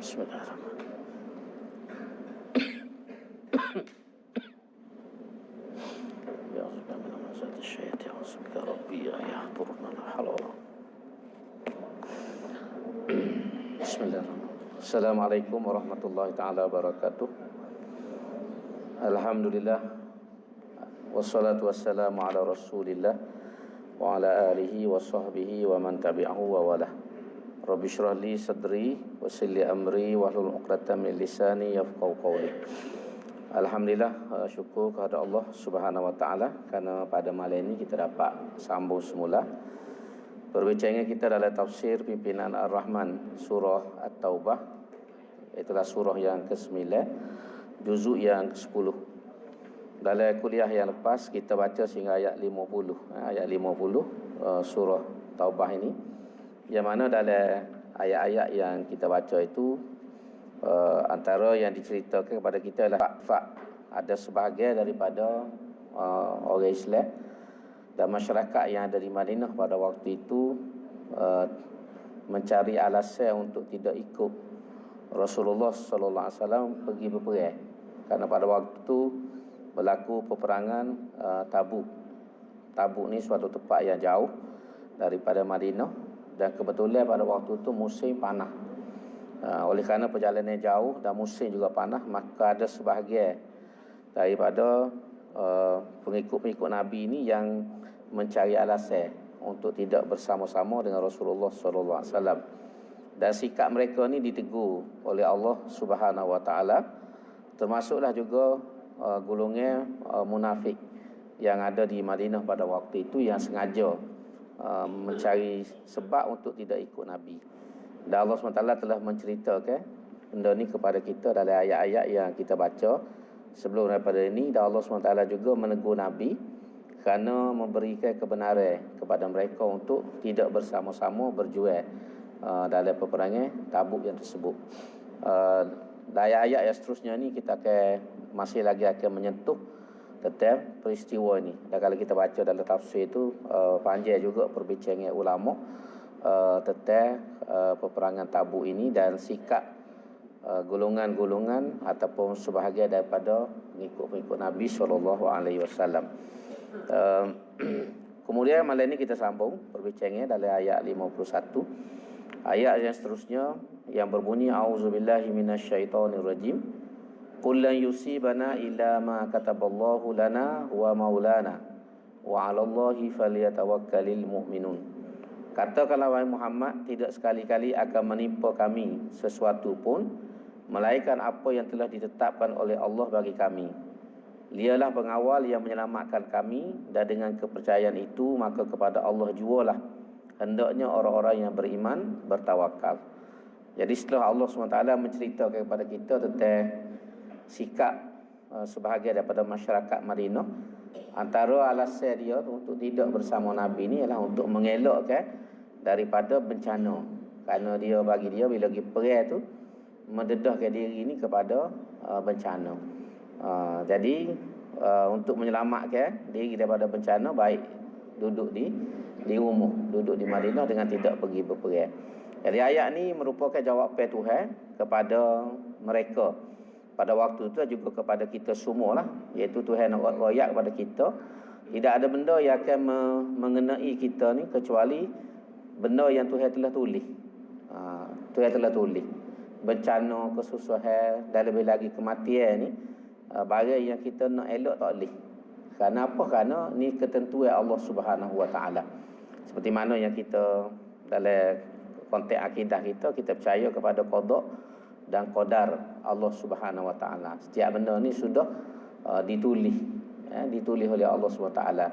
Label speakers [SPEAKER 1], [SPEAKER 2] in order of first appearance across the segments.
[SPEAKER 1] Bismillahirrahmanirrahim. Ya Rabbi min hamazati syaitan wa subhika rabbi ya yahdurna la hawla. Bismillahirrahmanirrahim. Assalamualaikum warahmatullahi taala wabarakatuh. Alhamdulillah wassalatu wassalamu ala Rasulillah wa ala alihi wa sahbihi wa man tabi'ahu wa wala. Rabbi shrah li sadri wa yassir li amri wahlul 'uqdatam min lisani yafqahu qawli. Alhamdulillah, syukur kepada Allah Subhanahu wa taala kerana pada malam ini kita dapat sambung semula perbincangan kita dalam tafsir pimpinan Ar-Rahman surah At-Taubah. Itulah surah yang ke-9, juzuk yang ke-10. Dalam kuliah yang lepas kita baca sehingga ayat 50. Ayat 50 surah Taubah ini, yang mana dalam ayat-ayat yang kita baca itu antara yang diceritakan kepada kita adalah ada sebahagian daripada orang Islam dan masyarakat yang ada di Madinah pada waktu itu mencari alasan untuk tidak ikut Rasulullah sallallahu alaihi wasallam pergi berperang, kerana pada waktu itu berlaku peperangan Tabuk. Tabuk ni suatu tempat yang jauh daripada Madinah dan kebetulan pada waktu itu musim panas. Oleh kerana perjalanan jauh dan musim juga panas, maka ada sebahagian daripada pengikut-pengikut Nabi ini yang mencari alasan untuk tidak bersama-sama dengan Rasulullah sallallahu alaihi wasallam. Dan sikap mereka ni ditegur oleh Allah Subhanahu wa taala, termasuklah juga golongan munafik yang ada di Madinah pada waktu itu yang sengaja mencari sebab untuk tidak ikut Nabi. Dan Allah SWT telah menceritakan benda ni kepada kita dalam ayat-ayat yang kita baca sebelum daripada ini. Dan Allah SWT juga menegur Nabi kerana memberikan kebenaran kepada mereka untuk tidak bersama-sama berjuang dalam peperangan Tabuk yang tersebut. Dalam ayat-ayat yang seterusnya ni kita masih lagi akan menyentuh tentang peristiwa ini. Dan kalau kita baca dalam tafsir itu panjang juga perbincangan ulama tentang peperangan Tabuk ini dan sikap golongan-golongan ataupun sebahagian daripada pengikut-pengikut Nabi SAW. Kemudian malam ini kita sambung perbincangan dalam ayat 51. Ayat yang seterusnya yang berbunyi a'udzubillahi minasyaitonirrajim. Qul lan yusibana illa ma kataballahu lana wa maulana wa 'alallahi falyatawakkalul mu'minun. Katakanlah wahai Muhammad, tidak sekali-kali akan menimpa kami sesuatu pun melainkan apa yang telah ditetapkan oleh Allah bagi kami. Dialah pengawal yang menyelamatkan kami, dan dengan kepercayaan itu maka kepada Allah jualah hendaknya orang-orang yang beriman bertawakal. Jadi setelah Allah SWT menceritakan kepada kita tentang sikap sebahagian daripada masyarakat Madinah, antara alasan dia untuk tidak bersama Nabi ni ialah untuk mengelakkan daripada bencana. Kerana dia bagi dia bila pergi perang tu mendedahkan diri ni kepada bencana. Jadi untuk menyelamatkan diri daripada bencana, baik duduk di rumah, duduk di Madinah dengan tidak pergi berperang. Jadi ayat ni merupakan jawapan Tuhan kepada mereka pada waktu itu, juga kepada kita semua lah, iaitu Tuhan nak royak kepada kita. Tidak ada benda yang akan mengenai kita ni kecuali benda yang Tuhan telah tulis. Tuhan telah tulis bencana, kesusahan dan lebih lagi kematian ni, barang yang kita nak elok tak boleh. Kerana apa? Kerana ni ketentuan Allah Subhanahu wa taala. Seperti mana yang kita dalam konteks akidah kita percaya kepada qada dan qadar Allah Subhanahu wa taala. Setiap benda ni sudah ditulis oleh Allah Subhanahu wa taala.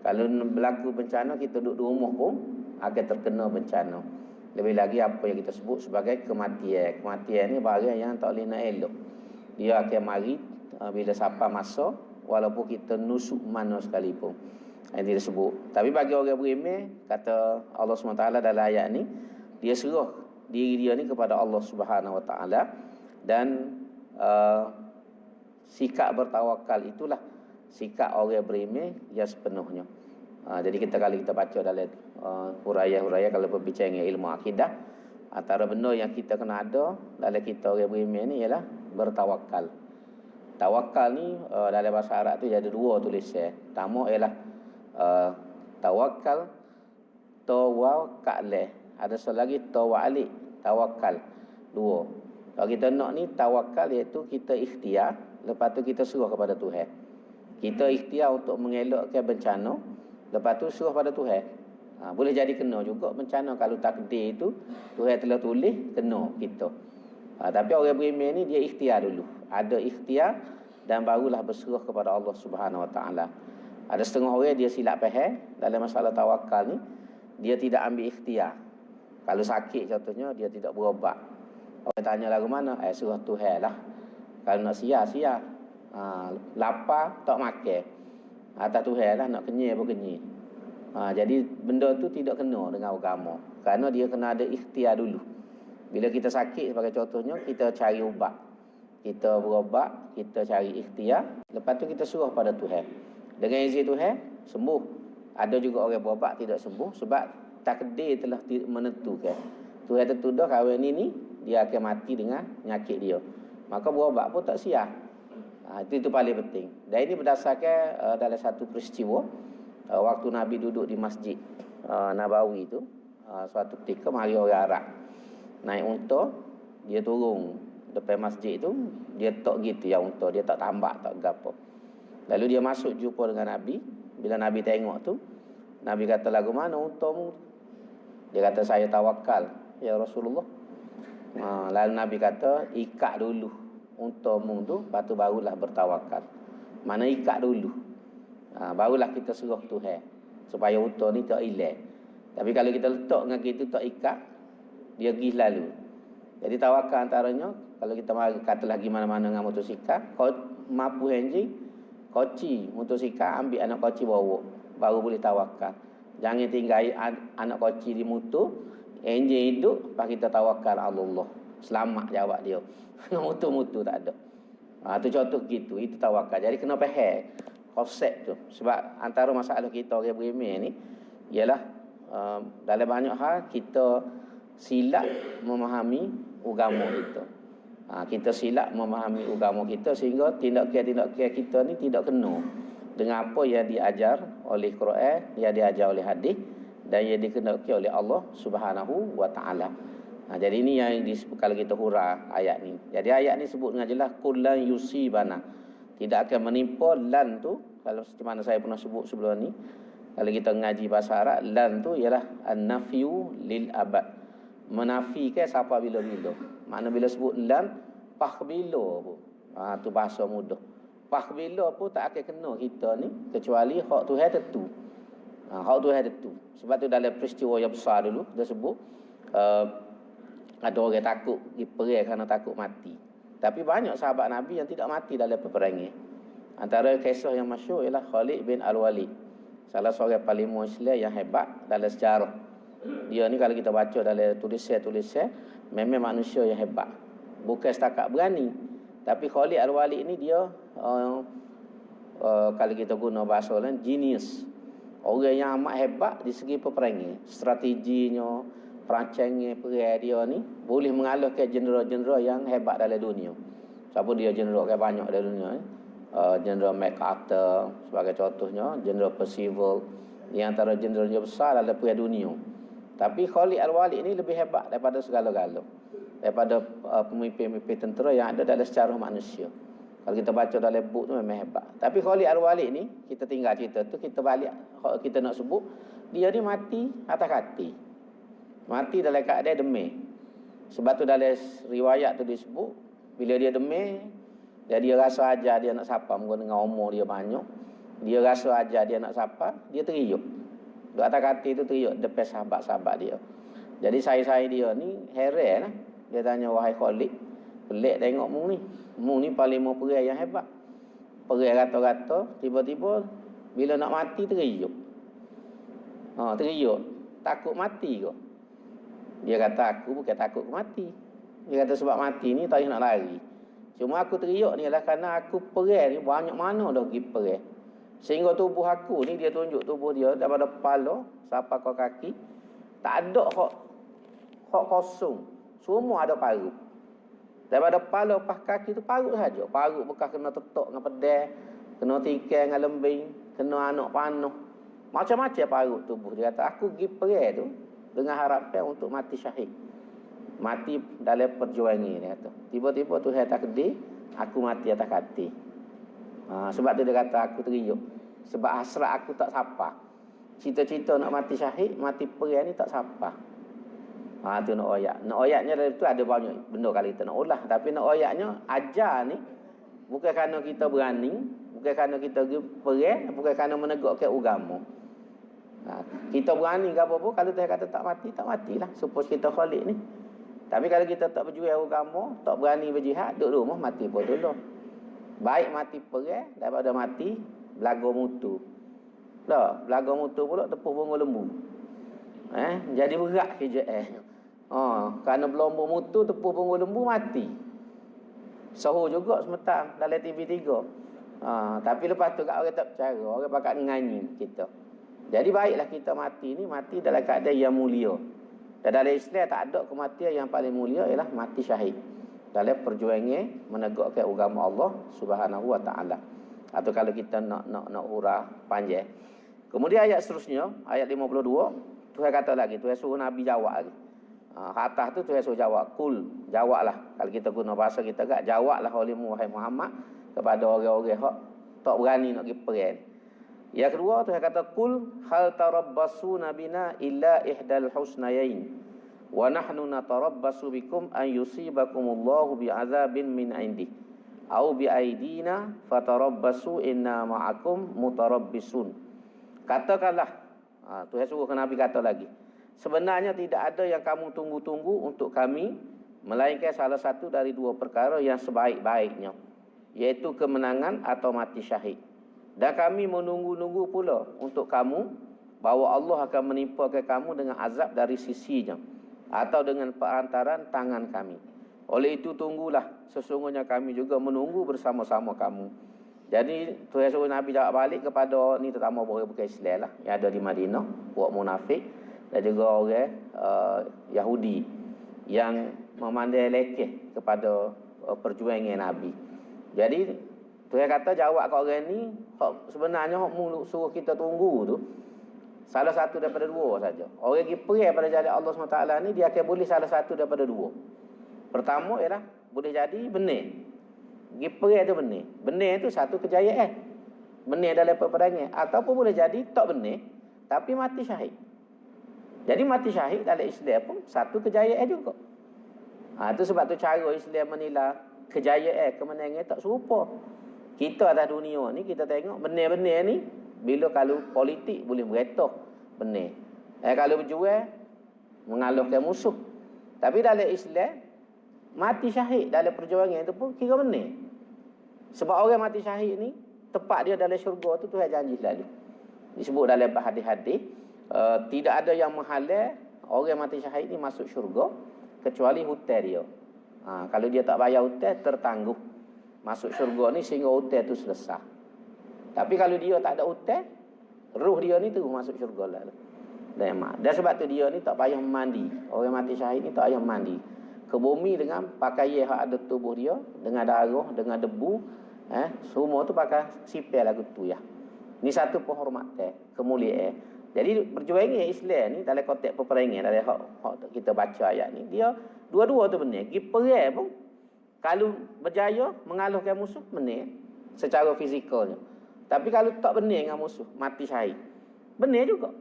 [SPEAKER 1] Kalau berlaku bencana, kita duduk di rumah pun akan terkena bencana. Lebih lagi apa yang kita sebut sebagai kematian. Kematian ni barang yang tak boleh nak elok. Dia akan mari bila siapa masa, walaupun kita nusuk mana sekalipun. Yang disebut. Tapi bagi orang beriman, kata Allah Subhanahu wa taala dalam ayat ni, dia serah diri dia ni kepada Allah Subhanahu wa taala, dan sikap bertawakal itulah sikap orang beriman yang sepenuhnya. Jadi kalau kita baca dalam huraian-huraian kalau berbicara ilmu akidah, Antara benda yang kita kena ada dalam kita orang beriman ni ialah bertawakal. Tawakal ni dalam bahasa Arab tu ada dua tulisan. Pertama ialah tawakal, tawakal. Ada satu lagi tawalik, tawakal. Dua. Kalau kita nak ni tawakal iaitu kita ikhtiar, lepas tu kita suruh kepada Tuhan. Kita ikhtiar untuk mengelakkan bencana, lepas tu suruh pada Tuhan. Boleh jadi kena juga bencana kalau takdir itu Tuhan telah tulis kena kita. Tapi orang beriman ni dia ikhtiar dulu. Ada ikhtiar dan barulah berserah kepada Allah Subhanahu Wa Taala. Ada setengah orang dia silap faham dalam masalah tawakal ni, dia tidak ambil ikhtiar. Kalau sakit contohnya dia tidak berubat. Orang tanya lagu mana? Suruh Tuhan lah. Kalau nak sia. Lapar tak makan. Atas Tuhan lah, nak kenyai pun kenyai. Jadi benda tu tidak kena dengan agama. Kerana dia kena ada ikhtiar dulu. Bila kita sakit sebagai contohnya, kita cari ubat. Kita berubat, kita cari ikhtiar. Lepas tu kita suruh pada Tuhan. Dengan izin Tuhan, sembuh. Ada juga orang berubat tidak sembuh sebab takdir telah menentukan. Tuhan tentu dah kahwin ni dia akan mati dengan penyakit dia. Maka berubat pun tak siap. Itu paling penting. Dan ini berdasarkan dalam satu peristiwa waktu Nabi duduk di masjid Nabawi itu, suatu ketika mari orang Arab naik unta, dia turun depan masjid itu, dia tak gitu ya unta, dia tak tambak, tak gapo. Lalu dia masuk jumpa dengan Nabi. Bila Nabi tengok tu, Nabi kata, lagu mana untamu? Dia kata, saya tawakal ya Rasulullah. Lalu Nabi kata, ikat dulu untamu tu, lepas tu barulah bertawakal. Mana ikat dulu, barulah kita suruh Tuhan supaya unta ni tak hilang. Tapi kalau kita letak dengan kita tak ikat, dia pergi lalu. Jadi tawakal antaranya, kalau kita katalah pergi mana-mana dengan motosikal, kau mampu enjin, koci motosikal, ambil anak koci bawa, baru boleh tawakal. Jangan tinggal anak koci di motor, enjin hidup, lepas kita tawakal Allah. Selamat jawab dia. Motor-motor tak ada. Itu contoh gitu, itu tawakal. Jadi kena faham konsep tu. Sebab antara masalah kita orang beriman ni ialah dalam banyak hal kita silap memahami agama kita. Kita silap memahami agama kita sehingga tindakan-tindakan kita ni tidak kena dengan apa yang diajar oleh Quran, yang diajar oleh hadis dan yang dikehendaki oleh Allah Subhanahu Wa Taala. Jadi ini yang kalau kita hurah ayat ni. Jadi ayat ni sebut dengan jelas kullan yusibana. Tidak akan menimpa. Lan tu, kalau seperti mana saya pernah sebut sebelum ni, kalau kita ngaji bahasa Arab, lan tu ialah an-nafyu lil abad. Menafikan siapa bila-bila. Makna bila sebut lan, pahbila pun. Tu bahasa mudah. Pahbila pun tak akan kena kita ni kecuali hak Tuhan tentu. Hak Tuhan tentu. Sebab tu dalam peristiwa yang besar dulu kita sebut ada orang takut diperang kerana takut mati. Tapi banyak sahabat Nabi yang tidak mati dalam peperangan. Antara kisah yang masyhur ialah Khalid bin Al-Walid. Salah seorang panglima Islam yang hebat dalam sejarah. Dia ni kalau kita baca dalam tulisan-tulisan, memang manusia yang hebat. Bukan setakat berani. Tapi Khalid Al-Walid ni dia kalau kita guna bahasa lain, genius. Orang yang amat hebat di segi peperangan. Strateginya, perancangan perang dia ni boleh mengalahkan jeneral-jeneral yang hebat dalam dunia. Siapa dia jeneral kan banyak dalam dunia ni. Jeneral MacArthur sebagai contohnya, Jeneral Percival, di antara jeneral yang besar dalam perang dunia. Tapi Khalid Al-Walid ni lebih hebat daripada segala-gala, daripada pemimpin-pemimpin tentera yang ada dalam sejarah manusia. Kalau kita baca dalam buku tu memang hebat. Tapi Khalid Al-Walid ni, kita tinggal cerita tu, kita balik, kita nak sebut, dia ni mati atas kaki. Mati dalam keadaan demam. Sebab tu dalam riwayat tu disebut, bila dia demam, dia rasa ajar dia nak sapa, mungkin dengan umur dia banyak. Dia rasa ajar dia nak sapa, dia teriuk. Duk atas kaki tu teriuk depan sahabat-sahabat dia. Jadi saya dia ni heran lah. Dia tanya, wahai Khalid, pelik tengok mu ni. Mu ni paling mau perang yang hebat. Perang rata-rata, tiba-tiba bila nak mati teriuk. Teriuk. Takut mati ke? Dia kata, aku bukan takut mati. Dia kata, sebab mati ni tak nak lari. Cuma aku teriuk ni adalah kerana aku perang ni banyak mana dah pergi perang. Sehingga tubuh aku ni, dia tunjuk tubuh dia daripada kepala sampai ke kaki, tak ada hak kosong. Semua ada parut. Daripada kepala pas kaki tu parut saja. Parut bekas kena tetok dengan pedang, kena tikai dengan lembing, kena anak panah. Macam-macam parut tubuh. Dia kata, aku pergi perang tu dengan harapan untuk mati syahid. Mati dalam perjuangan, dia kata. Tiba-tiba Tuhan takdir, aku mati atas kaki. Sebab tu dia kata, aku teriuk. Sebab hasrat aku tak sapa. Cita-cita nak mati syahid, mati perang ni tak sapa. Tu nak oyak. Nak oyaknya dari tu ada banyak benda kalau kita nak ulah. Tapi nak oyaknya, ajar ni, bukan kerana kita berani, bukan kerana kita pergi perang, bukan kerana menegakkan agama. Kita berani ke apa-apa, kalau Tuhan kata tak mati, tak matilah. Suppose kita khalik ni. Tapi kalau kita tak berjuang agama, tak berani berjihad, duduk rumah, mati pun dulu. Baik mati perang, daripada mati, belaga mutu. Tak, belaga mutu pula tepuh bunga lembu. Jadi berat kerja kerana berlomba mutu, tepuh bunga lembu, mati. Sahur juga semetang dalam TV3. Tapi lepas tu kat orang tak percaya, orang pakat nganyi kita. Jadi baiklah kita mati ni, mati dalam keadaan yang mulia. Dan dalam Islam tak ada kematian yang paling mulia ialah mati syahid. Dalam perjuangan menegakkan agama Allah Subhanahu wa taala. Atau kalau kita nak hurah panjang. Kemudian ayat seterusnya, ayat 52, Tuhan kata lagi, Tuhan suruh Nabi jawab lagi. Atas tu Tuhan suruh jawab, kul, jawablah. Kalau kita guna bahasa kita agak, jawablah oleh Muhammad kepada orang-orang yang tak berani nak pergi perang. Yang kedua Tuhan kata, kul hal tarabbasuna bina illa ihdal husnayain wa nahnu natarabbasu bikum an yusibakumullahu bi'adzabin min indi au bi'aidina fatarabbasu inna ma'akum mutarabbisun. Katakanlah, Tuhan suruh ke Nabi kata lagi, sebenarnya tidak ada yang kamu tunggu-tunggu untuk kami, melainkan salah satu dari dua perkara yang sebaik-baiknya, iaitu kemenangan atau mati syahid. Dan kami menunggu-nunggu pula untuk kamu, bahawa Allah akan menimpakan kamu dengan azab dari sisinya, atau dengan perantaran tangan kami. Oleh itu tunggulah, sesungguhnya kami juga menunggu bersama-sama kamu. Jadi Tuhan suruh Nabi jawab balik kepada ni, terutama orang bukan Islam lah, yang ada di Madinah, buat munafik, dan juga orang Yahudi yang memandai lekeh kepada perjuangan Nabi. Jadi Tuhan kata jawab kat orang ni, sebenarnya hak suruh kita tunggu tu salah satu daripada dua saja. Orang pergi perang pada jalan Allah SWT ni, dia akan boleh salah satu daripada dua. Pertama ialah boleh jadi benar. Pergi perang tu benar. Benar tu satu kejayaan. Benar dalam peperangan. Ataupun boleh jadi tak benar, tapi mati syahid. Jadi mati syahid dalam Islam pun satu kejayaan juga. Itu sebab tu cara Islam menilai kejayaan, kemenangan tak serupa. Kita atas dunia ni, kita tengok benar-benar ni, bila kalau politik boleh meretak benar. Kalau berjuang, mengalahkan musuh. Tapi dalam Islam, mati syahid dalam perjuangan itu pun kira benar. Sebab orang mati syahid ni, tepat dia dalam syurga tu Tuhan janji selalu. Disebut dalam hadis-hadis, tidak ada yang menghalang orang mati syahid ni masuk syurga, kecuali hutang dia. Kalau dia tak bayar hutang, tertangguh masuk syurga ni sehingga hutang tu selesai. Tapi kalau dia tak ada hutang, ruh dia ni terus masuk syurga lah. Dan sebab tu dia ni tak payah mandi. Orang mati syahid ni tak payah mandi. Ke bumi dengan pakaian yang ada tubuh dia, dengan darah, dengan debu, semua tu pakai sipil lagu tu ya. Ni satu penghormatan, kemuliaan. Jadi perjuangan Islam ni dalam konteks peperangan, dalam hak kita baca ayat ni, dia dua-dua tu benar. Pergi perang pun kalau berjaya mengalahkan musuh, benar secara fizikalnya. Tapi kalau tak benar dengan musuh, mati syahid, benar juga.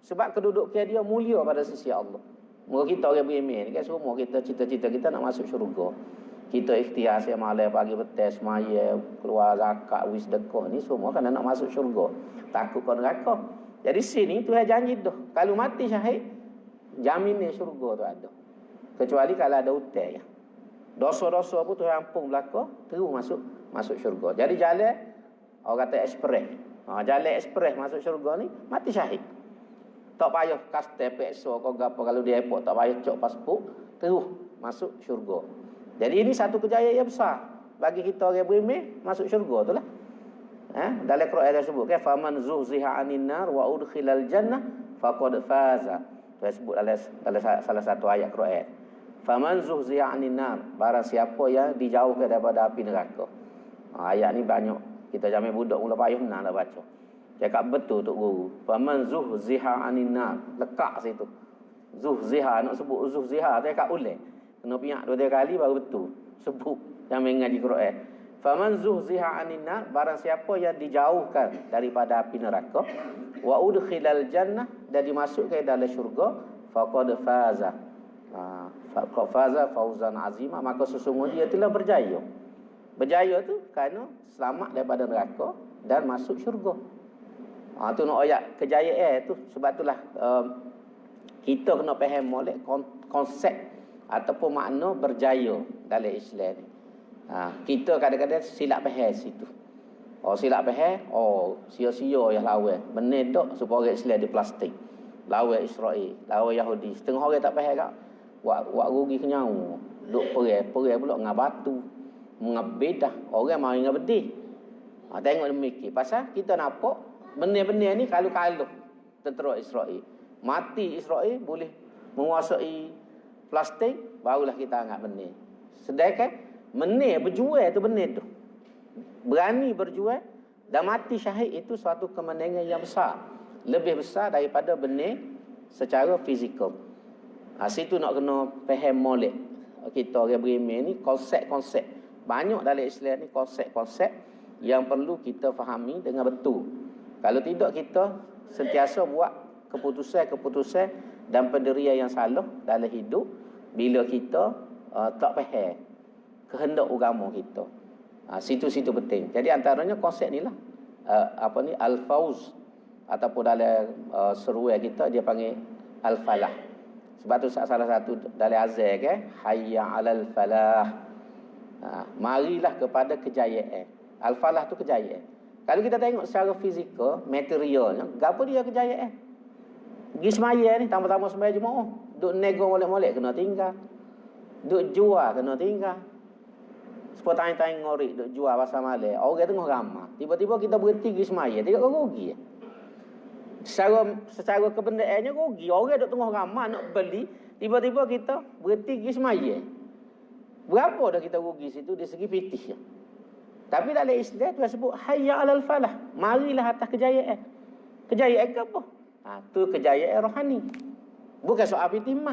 [SPEAKER 1] Sebab kedudukan dia mulia pada sisi Allah. Moga kita orang beriman ni kan, semua kita cita-cita kita nak masuk syurga. Kita ikhtiar siang malam pagi petang semaya, keluar zakat, sedekah ni semua kan nak masuk syurga. Takut ke neraka. Jadi sini Tuhan janji dah, kalau mati syahid, jaminnya syurga tu ada. Kecuali kalau ada hutang ya. Dosa-dosa pun Tuhan ampun belaka, terus masuk syurga. Jadi jalan orang kata ekspres. Jalan ekspres masuk syurga ni mati syahid. Tak payah kastel peksa kau gapo, kalau di airport tak payah cok pasport, terus masuk syurga. Jadi ini satu kejayaan yang besar bagi kita orang beriman, masuk syurga tu lah. Dalam Quran ada sebut kan, faman zuhziha 'anil nar wa udkhilal jannah faqad faza. Dia sebut dalam salah satu ayat Quran. Faman zuhziya 'anil nar, barang siapa yang dijauhkan daripada api neraka. Ayat ni banyak kita zaman budak mula payah nak baca. Cakap betul Tok Guru. Faman zuhziha 'anil nar, lekat situ. Zuhziha, nak sebut zuhziha tu cakap ulang. Kena piak 2-3 kali baru betul. Sebut yang mengaji Quran. Faman zuhziha 'anil nar, barang siapa yang dijauhkan daripada api neraka, wa udkhilal jannah, dan dimasukkan dalam syurga, faqad faza. Faqad faza fauzan azima, maka sesungguhnya dia telah berjaya. Berjaya tu kerana selamat daripada neraka dan masuk syurga. Tu nak ayat kejayaan tu. Sebab itulah kita kena faham molek konsep ataupun makna berjaya dalam Islam ni. Kita kadang-kadang silap faham situ. Silap faham, sia-sia yang lawan. Benar tak supaya orang Islam di plastik. Lawan Israel, lawan Yahudi. Setengah orang tak faham tak? Wak rugi kenyau. Duk perang pula dengan batu. Dengan bedah. Orang mari dengan bedih. Tengok demikian. Pasal kita nampak benar-benar ni kalau tentera Israel. Mati Israel boleh menguasai plastik, barulah kita anggap benar. Sedangkan benar berjuang tu benar tu. Berani berjuang dan mati syahid itu suatu kemenangan yang besar. Lebih besar daripada benar secara fizikal. Situ nak kena faham molek. Kita orang beriman ni konsep-konsep. Banyak dalam Islam ni konsep-konsep yang perlu kita fahami dengan betul. Kalau tidak kita sentiasa buat keputusan-keputusan dan pendirian yang salah dalam hidup bila kita tak faham kehendak agama kita. Situ-situ penting. Jadi antaranya konsep ni lah. Al-Fauz ataupun dalam seruan kita dia panggil Al-Falah. Sebab tu salah satu dalam azan kan, hayya 'alal falah. Marilah kepada kejayaan. Al-Falah tu kejayaan. Kalau kita tengok secara fizikal, materialnya, apa dia kejayaan? Pergi semaya ni, tambah-tambah semaya jemaah. Duk nego molek-molek kena tinggal. Duk jual kena tinggal. Sepotong-tang ngorik duk jual pasal malam. Orang tengah ramah. Tiba-tiba kita berhenti pergi semaya. Tidak rugi. Secara kebendaannya rugi. Orang duk tengah ramah nak beli. Tiba-tiba kita berhenti pergi semaya. Berapa dah kita rugi situ dari segi fikih. Tapi dalam Islam tu sebut hayya 'alal falah. Marilah atas kejayaan. Kejayaan ke apa? Tu kejayaan rohani. Bukan soal fitimah.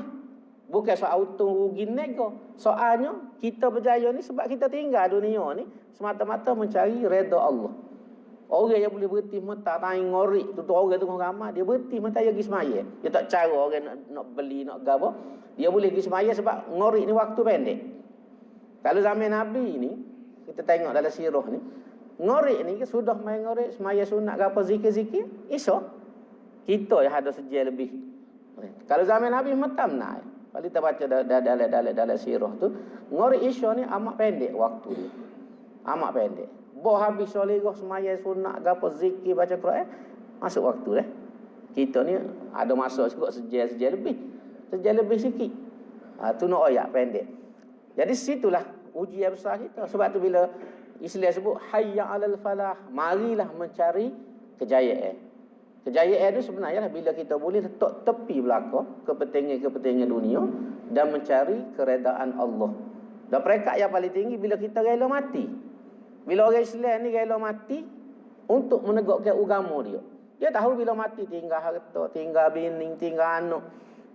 [SPEAKER 1] Bukan soal untung rugi nego. Soalnya kita berjaya ni sebab kita tinggal dunia ni semata-mata mencari redha Allah. Orang yang boleh berhenti mata taing ngorik tu orang tengah ramai, dia berhenti mata dia pergi semaya. Dia tak cara orang nak beli nak gapo. Dia boleh pergi semaya sebab ngorik ni waktu pendek. Kalau zaman Nabi ni kita tengok dalam sirah ni, ngorik ni sudah main ngorik semaya sunat gapo zikir-zikir, esok kita yang ada sejam lebih. Kalau zaman Nabi matam nak. Kalau kita baca dalam sirah tu, ngori isya ni amat pendek waktu dia. Amat pendek. Boh habis solat semaya sunat gapo zikir baca Quran, masuk waktu dah. Kita ni ada masa juga sejam lebih. Sejam lebih sikit. Tu nak ayat pendek. Jadi situlah ujian besar kita. Sebab tu bila Islam sebut hayya 'alal falah, marilah mencari kejayaan. Kejayaan itu sebenarnya bila kita boleh letak tepi belaka kepentingan-kepentingan dunia dan mencari keredaan Allah. Dan peringkat yang paling tinggi bila kita rela mati. Bila orang Islam ni rela mati untuk menegakkan agama dia. Dia tahu bila mati tinggal harta, tinggal bini, tinggal anak,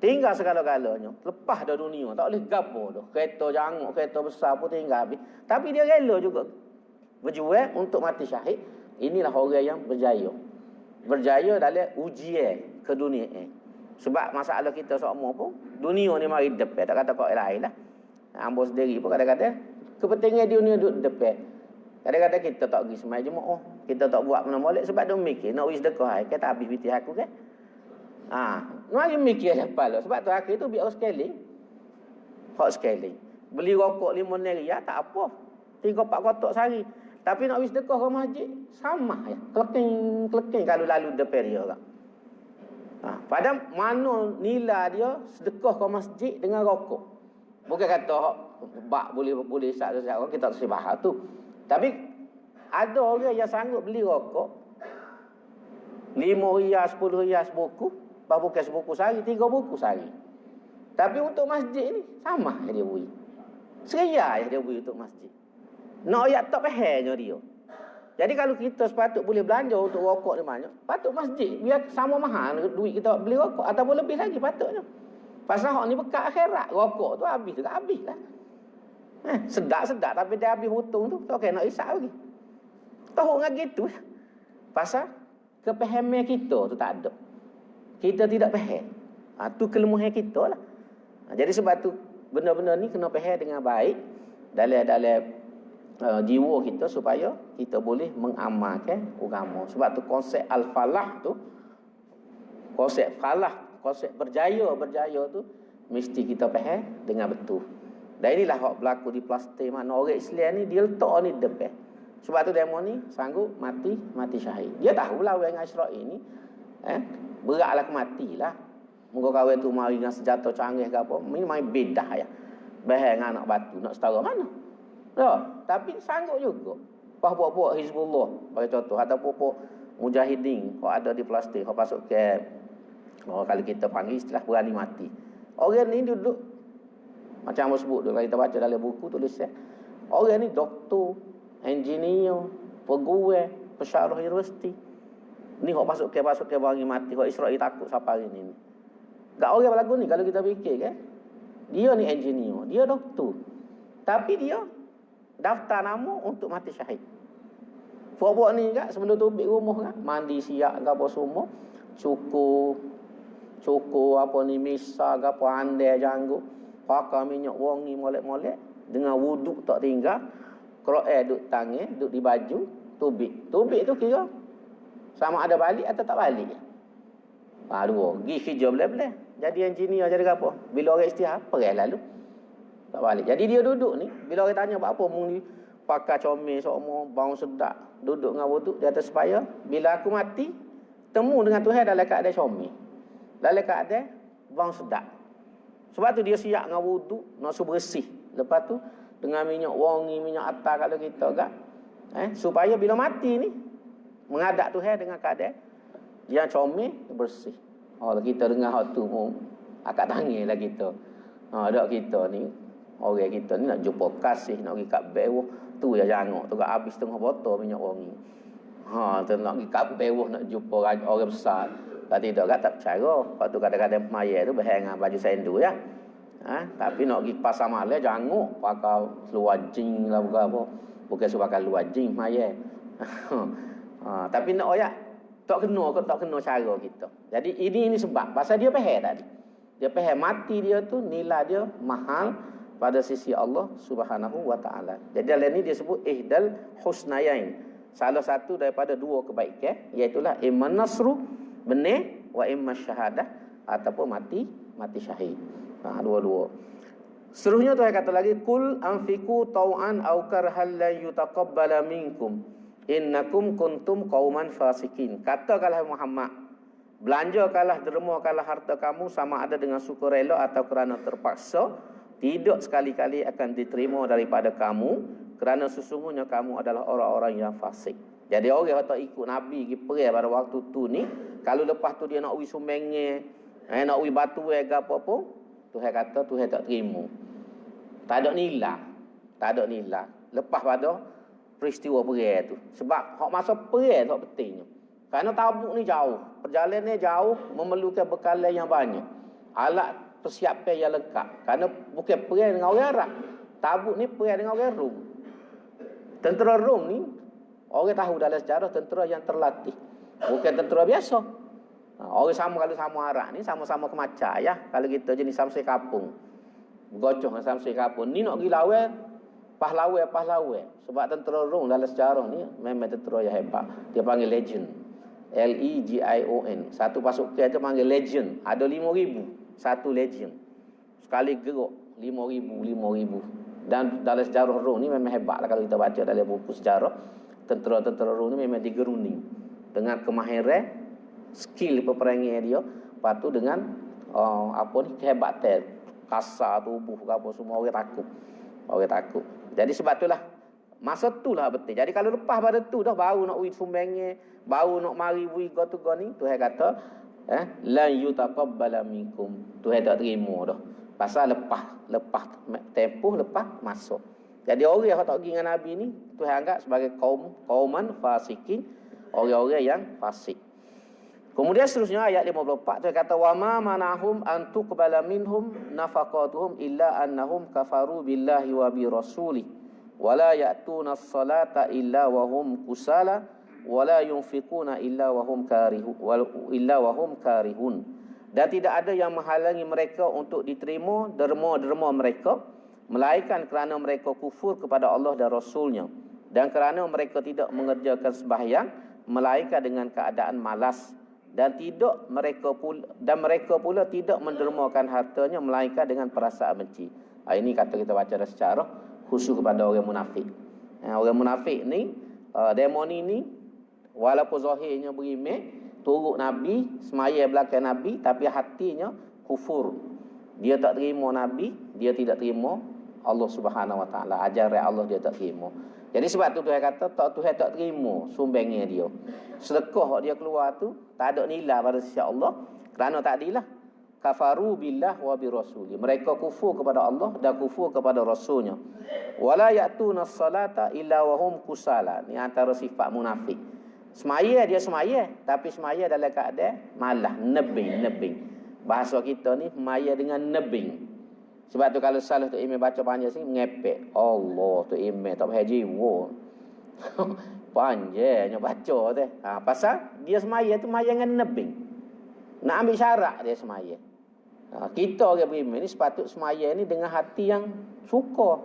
[SPEAKER 1] tinggal segala-galanya. Lepas dah dunia, tak boleh gapo dah. Kereta janguk, kereta besar pun tinggal habis. Tapi dia rela juga berjuang untuk mati syahid. Inilah orang yang berjaya. Berjaya dalam ujian keduniaan. Sebab masalah kita semua pun dunia ni mari depan, tak kata kau lain lah. Ambo sendiri pun kadang-kadang kepentingan dunia duduk depan. Kadang-kadang kita tak pergi semai jemaah, kita tak buat mana molek sebab dia mikir nak wis sedekah kata habis piti aku kan. Mari mikir lepas sebab tu akhir tu biar sekali. Hak sekali. Beli rokok 5 riyal tak apa. 3-4 kotak sehari. Tapi nak pergi sedekah ke masjid, sama ya. Keleking kalau lalu depan dia orang. Padahal mana nilai dia sedekah ke masjid dengan rokok. Bukan kata bak boleh satu-satu kita tak sebahas tu. Tapi ada orang yang sanggup beli rokok 5 riyal, 10 riyal sebuku Lepas bukan sebuku sehari, 3 buku sehari. Tapi untuk masjid ni, sama yang dia beri. Seria yang dia beri untuk masjid. Nak ayat tak fahanya dia. Jadi kalau kita sepatut boleh belanja untuk rokok ni banyak, patut masjid. Biar sama mahal duit kita beli rokok. Ataupun lebih lagi patutnya. Pasal hak ni bekat akhirat. Rokok tu habis tu, habis lah. Sedap-sedap tapi dia habis hutang tu. Tak kena nak isap lagi. Tahu dengan gitu. Pasal kepahaman kita tu tak ada. Kita tidak faham. Tu kelemahan kita lah. Jadi sebab tu benda-benda ni kena faham dengan baik dalam jiwa kita supaya kita boleh mengamalkan agama. Sebab tu konsep al-falah tu, konsep falah, konsep berjaya tu mesti kita faham dengan betul. Dan inilah hak berlaku di Palestin, mana orang Islam ni dia letak ni depan. Sebab tu demo ni sanggup mati syahid. Dia tahu lah orang Israel ni beratlah ke matilah. Moga kawan tu mari dengan senjata canggih ke apa, main bedah ya. Bahang anak batu nak setara mana? Ya, tapi sanggup juga. Puak-puak Hizbullah bagi contoh, ataupun puak mujahidin yang ada di Palestin, yang masuk ke kalau kita panggil istilah berani mati. Orang ni duduk macam aku sebut kalau kita baca dalam buku tulisan. Orang ni doktor, engineer, pegawai, pensyarah universiti. Ni hok masuk ke berani mati, hok Israel takut siapa hari ni. Gak orang berlaku ni kalau kita fikir kan. Dia ni engineer, dia doktor. Tapi dia daftar nama untuk mati syahid. Buat-buat ni kan sebelum tubik rumah kan, mandi siap ke apa semua, cukur apa ni misa ke apa andai janggut, pakai minyak wangi molek-molek dengan wuduk tak tinggal, Quran duk tangan, duk di baju, tubik. Tubik tu kira sama ada balik atau tak balik. Dua, pergi kerja belah-belah. Jadi engineer jadi apa? Bila orang istihar, pergi lalu. Tak balik. Jadi dia duduk ni, bila orang tanya apa mung ni pakai comel semua, bau sedap, duduk dengan wuduk di atas sepaya, bila aku mati, temu dengan Tuhan dalam keadaan comel. Dalam keadaan bau sedap. Sebab tu dia siap dengan wuduk, nak bersih. Lepas tu dengan minyak wangi, minyak atar kalau kita kan, supaya bila mati ni menghadap Tuhan dengan keadaan yang comel, bersih. Kita dengar hak tu pun akak tangis lah kita. Dak kita ni, orang kita ni nak jumpa kasih, nak pergi kat bewah, tu ya jangok tu kat habis tengah botol minyak wangi. Tu nak pergi kat bewah nak jumpa orang besar. Kalau tidak kat tak percaya. Lepas tu kadang-kadang pemayai tu berhang dengan baju sendu ya. Tapi nak pergi pasar malam jangok pakai seluar jing lah bukan apa. Bukan suruh pakai luar jing pemayai. Tapi nak oyak tak kena cara kita. Jadi ini sebab pasal dia faham tadi. Dia faham mati dia tu nilai dia mahal pada sisi Allah Subhanahu wa taala. Jadi dalam ni dia sebut ihdal husnayain. Salah satu daripada dua kebaikan iaitu imma nasru benar wa imma syahadah ataupun mati syahid. Dua-dua. Seterusnya tu kata lagi kul anfiqu tau'an aw karhal la yutaqabbala minkum innakum kuntum qauman fasikin. Katakanlah Muhammad, belanjakanlah, dermakanlah harta kamu sama ada dengan sukarela atau kerana terpaksa, tidak sekali-kali akan diterima daripada kamu kerana sesungguhnya kamu adalah orang-orang yang fasik. Jadi orang yang tak ikut Nabi pergi perang pada waktu tu ni, kalau lepas tu dia nak uji sumbangnya, nak uji batu ke apa-apa, Tuhan kata Tuhan tak terima. Tak ada nilai. Lepas pada peristiwa perang tu. Sebab hak masa perang tu pentingnya. Kerana Tabuk ni jauh, perjalanan ni jauh, memerlukan bekalan yang banyak, alat persiapan yang lengkap. Kerana bukan perang dengan orang Arab. Tabuk ni perang dengan orang Rom. Tentera Rom ni, orang tahu dalam sejarah tentera yang terlatih. Bukan tentera biasa. Orang kalau sama Arab ni, sama-sama kemacah ya. Kalau kita jenis samsai kapung. Bergocok dengan samsai kapung. Ni nak pergi lawan, pahlawan. Sebab tentera Rom dalam sejarah ni, memang tentera yang hebat. Dia panggil legend. Legion. Satu pasukan tu panggil legend. Ada 5,000. Satu legend. Sekali gerak 5,000. Dan dalam sejarah Rom ni memang hebat lah kalau kita baca dalam buku sejarah. Tentera-tentera Rom ni memang digeruni dengan kemahiran, skill peperangan dia. Lepas tu dengan kehebatan, kasar tubuh apa semua orang takut. Jadi sebab itulah masa itulah betul. Jadi kalau lepas pada tu dah baru nak uji sumbangnya, baru nak mari uji go ni, Tuhan kata lan yutaqabbala minkum. Tuhan tak terima dah. Pasal lepas tempoh lepas masuk. Jadi orang yang tak pergi dengan Nabi ni Tuhan anggap sebagai kauman fasikin, orang-orang yang fasik. Kemudian seterusnya ayat 54 Tuhan kata wa ma manahum an tuqbala minhum nafaqatuhum illa annahum kafaru billahi wa bi rasuli wala ya'tuna as-salata illa wa hum kusala wala yunfiquna illa wa hum karihun. Dan tidak ada yang menghalangi mereka untuk diterima derma-derma mereka melainkan kerana mereka kufur kepada Allah dan Rasulnya dan kerana mereka tidak mengerjakan sembahyang melainkan dengan keadaan malas dan mereka pula tidak mendermakan hartanya melainkan dengan perasaan benci. Ini kata kita baca secara khusus kepada orang munafik. Orang munafik ni demon ini walaupun zahirnya beriman turut Nabi, semaya belakang Nabi, tapi hatinya kufur. Dia tak terima Nabi, dia tidak terima Allah Subhanahu Wa Taala, ajaran Allah dia tak terima. Jadi sebab tu Tuhan kata Tuhan tak terima sumbangnya dia. Sedekah dia keluar tu tak ada nilai pada sisi Allah kerana tadilah kafaru billah wa bi rasuli. Mereka kufur kepada Allah dan kufur kepada rasulnya. Wala ya'tuna as-salata illa wa hum kusala. Ni antara sifat munafik. Semaya dia semaya, tapi semaya dalam keadaan malah, nebing. Bahasa kita ni semaya dengan nebing. Sebab tu kalau salah tu imam baca panjang sini ngepek. Allah tu imam tak payah jiwa. Panjangnya baca tu. Pasal dia semaya tu semaya dengan nebing. Nak ambil syarat dia semaya. Kita orang beriman ni sepatut semaya ni dengan hati yang suka.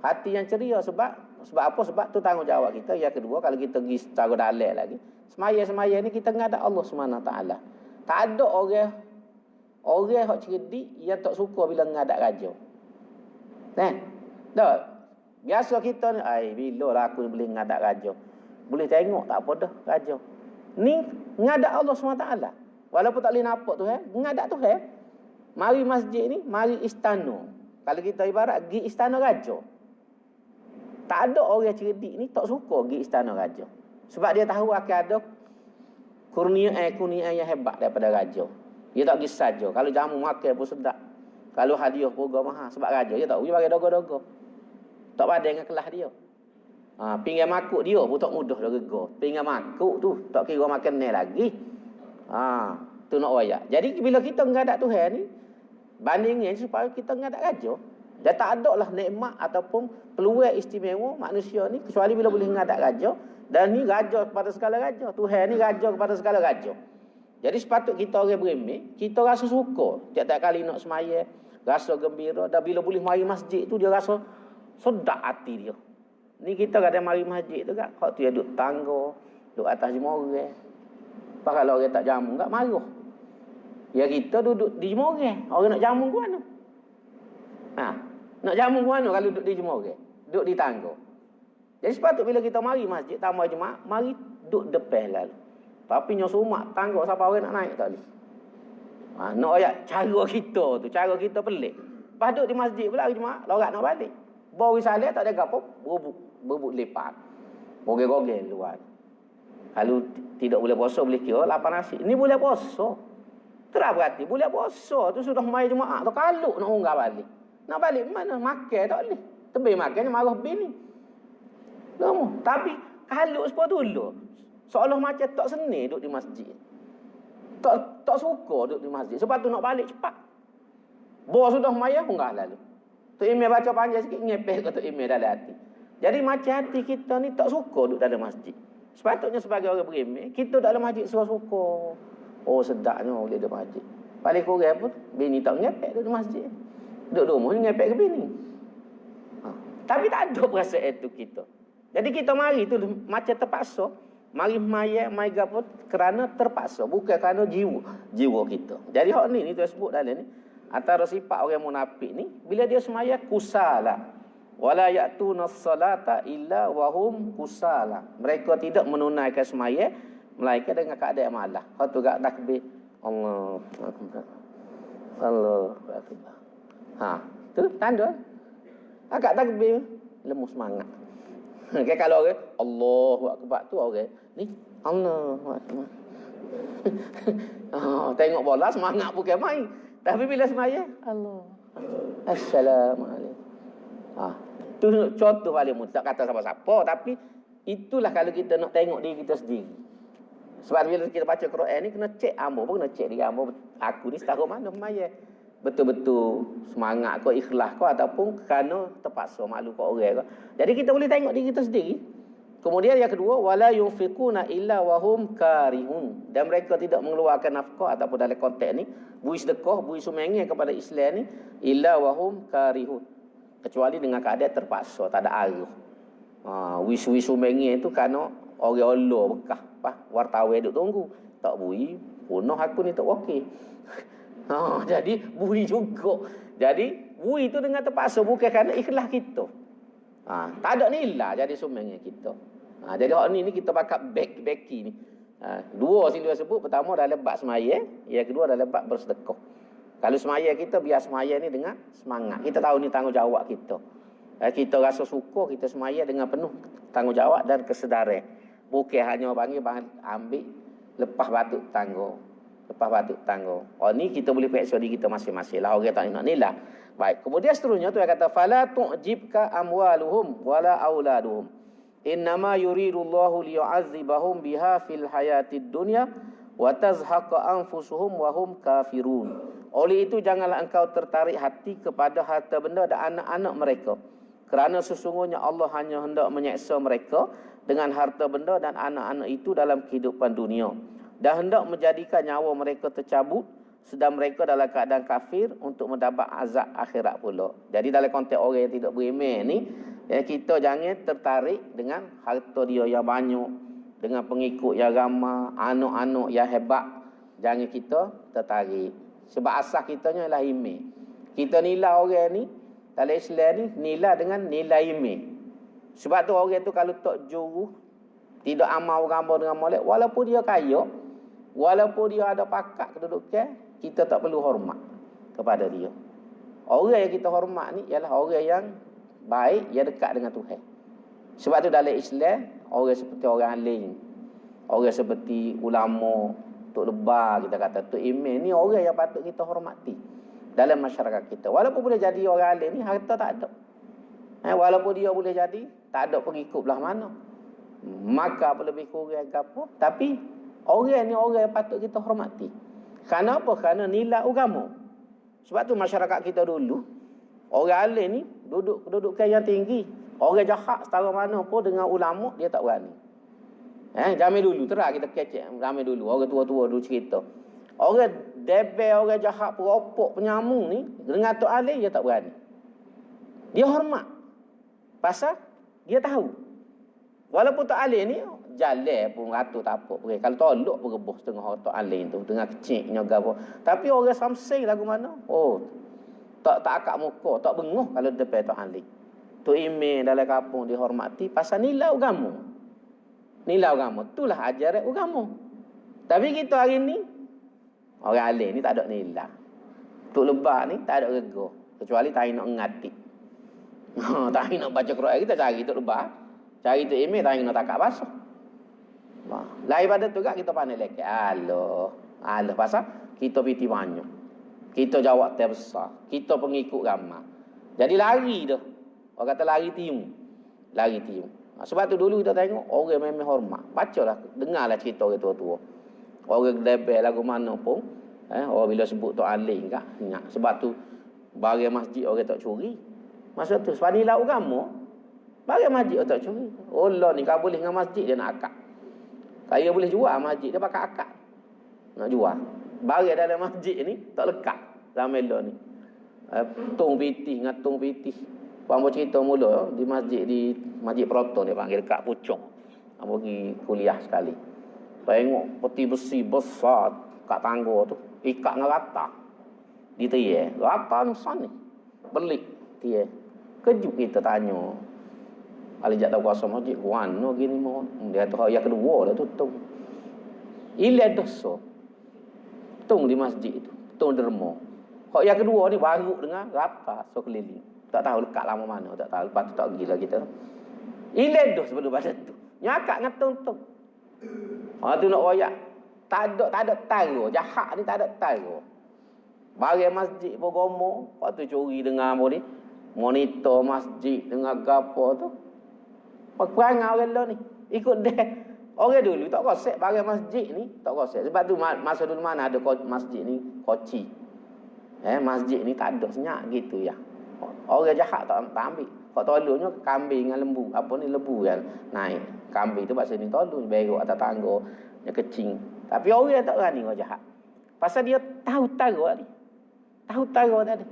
[SPEAKER 1] Hati yang ceria sebab apa? Sebab tu tanggungjawab kita. Yang kedua, kalau kita pergi secara dalil lagi, semaya ni kita ngadak Allah SWT. Tak ada orang yang cerdik yang tak suka bila ngadak raja. Tak? Biasa kita ni, bila lah aku boleh ngadak raja? Boleh tengok tak apa dah raja. Ni ngadak Allah SWT. Walaupun tak boleh nampak Tuhan, ngadak Tuhan. Mari masjid ni, mari istana. Kalau kita ibarat, pergi istana raja. Tak ada orang cerdik ni tak suka pergi istana raja. Sebab dia tahu akan ada kurnia yang hebat daripada raja. Dia tak pergi saja. Kalau jamu makan pun sedap. Kalau hadiah pun mahal. Sebab raja dia tak pergi bagi dogo-dogo. Tak padan dengan kelas dia. Pinggan makuk dia pun tak mudah dah rega. Pinggan makuk tu tak kira makan ni lagi. Tu nak wayak. Jadi bila kita menghadap Tuhan ni, bandingin supaya kita menghadap raja. Dan tak ada lah nikmat ataupun peluang istimewa manusia ni kecuali bila boleh menghadap raja. Dan ni raja kepada segala raja. Tuhan ni raja kepada segala raja. Jadi sepatut kita orang beriman, kita rasa suka. Tiap-tiap kali nak semaya, rasa gembira. Dan bila boleh mari masjid tu, dia rasa sedap hati dia. Ni kita kadang mari masjid tu kan, kalau tu dia duduk tangga, duduk atas jemorang. Kalau orang tak jamu tak marah. Ya kita duduk di jemorang. Orang nak jamu ke mana? Nak jamu ke mana kalau duduk di jemorang? Duduk di tangga. Jadi sepatut bila kita mari masjid, tambah jemaah, mari duduk depan lalu. Tapi nyo sumak tangga siapa orang nak naik tak boleh. Nak ayat cara kita tu, cara kita pelik. Lepas duduk di masjid pula jemaah, lorak nak balik. Bawa salat tak ada apa, berebut lepak. Gogel-gogel luar. Kalau tidak boleh puasa boleh kira lapar nasi. Ini boleh puasa. Terang berarti boleh puasa tu sudah mai jemaah tu kaluk nak unggah balik. Nak balik mana? Makan tak boleh. Tebih makannya marah bini. Lama. Tapi kaluk sepuluh dulu. Seolah macam tak seni duduk di masjid. Tak suka duduk di masjid. Sebab tu nak balik cepat. Bawa sudah maya unggah lalu. Tok Imam baca panjang sikit ngepeh ke Tok Imam dalam hati. Jadi macam hati kita ni tak suka duduk dalam masjid. Sepatutnya sebagai orang beriman, kita dalam masjid suka. Oh sedapnya boleh duduk masjid. Paling kurang pun bini tak ngepek duduk masjid. Duduk rumah ngepek ke bini. Tapi tak ada perasaan itu kita. Jadi kita mari tu macam terpaksa. Mari maya mai gapo kerana terpaksa, bukan kerana jiwa kita. Jadi hak ni tu sebut dalam ni antara sifat orang munafik ni bila dia semaya kusala wala ya'tuna as-salata illa wa hum kusala. Mereka tidak menunaikan semaya melainkan dengan keadaan malas. Hak tu gak takbir Allah akbar. Allah akbar. Tu tanda agak takbir lemus semangat. Kalau orang Allahu akbar tu orang ni Allahu akbar. Tengok bola semangat bukan main. Tapi bila semaya, Allah. Assalamualaikum. Tu contoh paling mudah, tak kata siapa-siapa, tapi itulah kalau kita nak tengok diri kita sendiri. Sebab bila kita baca Quran ni kena cek ambo pun, kena cek diri ambo, aku ni setahun mana semaya. Betul-betul semangat kau, ikhlas kau, ataupun kerana terpaksa malu kau orang kau. Jadi kita boleh tengok diri kita sendiri. Kemudian yang kedua, wala yunfiquna illa wahum karihun, dan mereka tidak mengeluarkan nafkah ataupun dalam konteks ni bui sedekah, bui sumbangan kepada Islam ni illa wahum karihun, kecuali dengan keadaan terpaksa, tak ada arah. Wis sumbangan itu kerana orang Allah bekah, wartawan duk tunggu, tak bui punah aku ni tak okey. Jadi bui juga. Jadi bui itu dengan terpaksa, bukan kerana ikhlas kita. Tak ada nilai jadi sumbangan kita. Jadi hak ni kita bakal baki ni. Dua sini dia sebut, pertama dalam bab semaya, yang kedua dalam bab bersedekah. Kalau semaya kita biar semaya ni dengan semangat. Kita tahu ni tanggungjawab kita. Kita rasa suka, kita semaya dengan penuh tanggungjawab dan kesedaran. Bukan hanya panggil ambil lepas batuk tangga. Lepas batuk tangga. Ni kita boleh periksa diri kita masing-masing lah. Orang tak nak nilai. Baik. Kemudian seterusnya tu yang kata fala tu'jibka amwaluhum wala auladuhum. Innama yuridullahu liyu'adzibahum biha fil hayatid dunya wa tazhaqa anfusuhum wa hum kafirun. Oleh itu janganlah engkau tertarik hati kepada harta benda dan anak-anak mereka, kerana sesungguhnya Allah hanya hendak menyeksa mereka dengan harta benda dan anak-anak itu dalam kehidupan dunia, dan hendak menjadikan nyawa mereka tercabut sedang mereka dalam keadaan kafir untuk mendapat azab akhirat pula. Jadi dalam konteks orang yang tidak beriman ni, kita jangan tertarik dengan harta dia yang banyak, dengan pengikut yang ramai, anak-anak yang hebat. Jangan kita tertarik. Sebab asas kita ialah iman. Kita nilai orang ni dalam Islam ni nilai dengan nilai iman. Sebab tu orang tu kalau tak juru, tidak amal agama dengan molek, walaupun dia kaya, walaupun dia ada pakat kedudukan, kita tak perlu hormat kepada dia. Orang yang kita hormat ni ialah orang yang baik, yang dekat dengan Tuhan. Sebab tu dalam Islam, orang seperti orang alim, orang seperti ulama, Tok Lebar, kita kata Tok Imam, ni orang yang patut kita hormati dalam masyarakat kita. Walaupun boleh jadi orang alim ni harta tak ada, walaupun dia boleh jadi tak ada pengikut belah mana, maka lebih kurang ke apa, tapi orang ni orang yang patut kita hormati. Kerana apa? Kerana nilai agama. Sebab tu masyarakat kita dulu, orang alim ni duduk kedudukan yang tinggi. Orang jahat setara mana pun dengan ulama, dia tak berani. Zaman dulu, terang kita kecek. Zaman dulu, orang tua-tua dulu cerita. Orang debel, orang jahat, peropok, penyamung ni, dengan Tok Alim, dia tak berani. Dia hormat. Pasal, dia tahu. Walaupun Tok Alim ni, jalan pun ratus tak apa. Kalau tolok pun rebus tengah Tok Alim tu, tengah keciknya apa. Tapi orang samsing lagu mana? Tak akak muka, tak benguh kalau depan Tok Alim. Tok Imam dalam kampung dihormati pasal nilai agama. Nilai agama, itulah ajaran agama. Tapi kita hari ni, orang alim ni tak ada nilai. Tok Lebar ni tak ada rega. Kecuali tak nak ngatik. Tak nak baca Quran, kita cari Tok Lebar. Cari Tok Imam, tak nak takak basah. Lain pada tu kita pandai lagi. Allah pasal kita piti banyak. Kita jawab terbesar. Kita pengikut ramai. Jadi lari dah. Orang kata lari tiung. Lari tiung. Sebab tu dulu kita tengok orang memang hormat. Bacalah, dengarlah cerita orang tua-tua. Orang debel lagu mana pun, orang bila sebut Tok Alim kah, ingat. Sebab tu barang masjid orang tak curi. Maksud tu sebab nilai agama, barang masjid orang tak curi. Allah ni kalau boleh dengan masjid dia nak akad. Kaya boleh jual masjid dia pakai akad. Nak jual. Barang dalam masjid ni tak lekat zaman Allah ni. Tung pitih dengan tung pitih. Pang cerita mula di Masjid Proton dia panggil dekat Puchong. Hang pergi kuliah sekali. Tengok peti besi besar kat tangga tu, ikat dengan rata. Di tiang. Rata nusan ni. Belik tiang. Kejut kita tanya. Alijat tahu kuasa masjid, mana gini mohon. Dia tahu yang kedua dah tu tung. Ilah dosa. Tung di masjid itu. Tung derma. Hak yang kedua ni baru dengan rata sekeliling. Tak tahu lekat lama mana, tak tahu. Lepas tu tak pergi lah kita. Iledah sebelum pada tu. Nyakak dengan tung-tung. Tu nak royak. Tak ada tara. Jahat ni tak ada tara. Barang masjid bergomo, lepas tu curi dengan apa ni? Monitor masjid dengan gapo tu. Perangai orang lah ni. Ikut dia. Orang dulu tak kosek barang masjid ni, tak kosek. Sebab tu masa dulu mana ada masjid ni koci. Masjid ni tak ada senyap gitu ya. Orang jahat tak ambil. Kau tolongnya kambing dengan lembu. Apa ni lembu kan naik. Kambing tu bahasa ni tolong berok atas tangga yang kecing. Tapi orang tak berani orang jahat. Pasal dia tahu tara ni. Tahu tara tadi.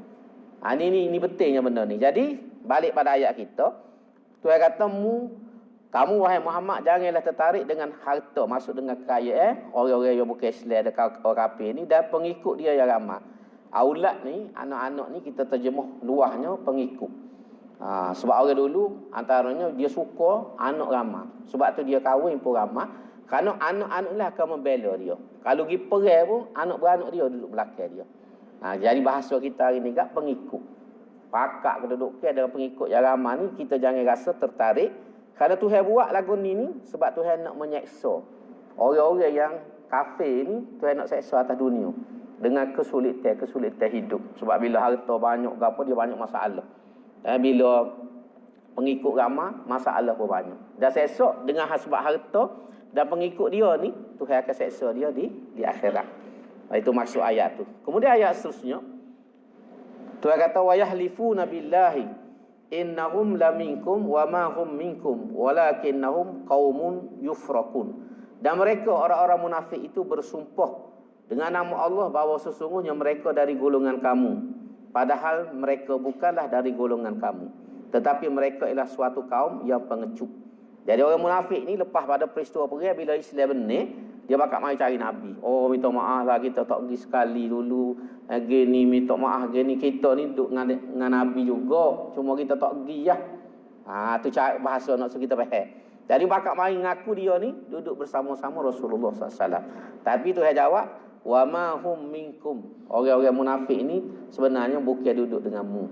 [SPEAKER 1] Ini pentingnya benda ni. Jadi balik pada ayat kita, Tuhan kata kamu wahai Muhammad janganlah tertarik dengan harta, maksud dengan kekayaan orang-orang yang bukan Islam ada orang kafir ni dan pengikut dia yang ramai. Aulad ni, anak-anak ni kita terjemuh luahnya pengikut. Sebab orang dulu antaranya dia suka anak ramai. Sebab tu dia kahwin pun ramai. Kerana anak-anak lah akan membela dia. Kalau pergi perang pun anak beranak dia duduk belakang dia. Jadi bahasa kita hari ni kat pengikut. Pakak kedudukan dengan pengikut yang ramai ni kita jangan rasa tertarik. Kerana Tuhan buat lagu ni sebab Tuhan nak menyeksa orang-orang yang kafir ni, Tuhan nak seksa atas dunia dengan kesulitan hidup. Sebab bila harta banyak ke apa, dia banyak masalah. Bila pengikut ramai, masalah pun banyak. Dan seksa dengan sebab harta dan pengikut dia ni, Tuhan akan seksa dia di akhirat. Itu maksud ayat tu. Kemudian ayat seterusnya, Tuhan kata wa yahlifuna billahi innahum laminkum wa ma hum minkum walakinnahum qaumun yufraqun. Dan mereka orang-orang munafik itu bersumpah dengan nama Allah bahawa sesungguhnya mereka dari golongan kamu, padahal mereka bukanlah dari golongan kamu, tetapi mereka ialah suatu kaum yang pengecut. Jadi orang munafik ni lepas pada peristiwa perang, bila Islam benar, dia bakal mari cari Nabi. Oh, minta maaf lah kita tak pergi sekali dulu. Gini minta maaf gini, kita ni duduk dengan Nabi juga, cuma kita tak pergi ya. Tu cari bahasa nak kita faham. Jadi bakal mari ngaku dia ni duduk bersama-sama Rasulullah SAW. Tapi Tuhan jawab, wa ma hum minkum. Orang-orang munafik ni sebenarnya bukan duduk denganmu.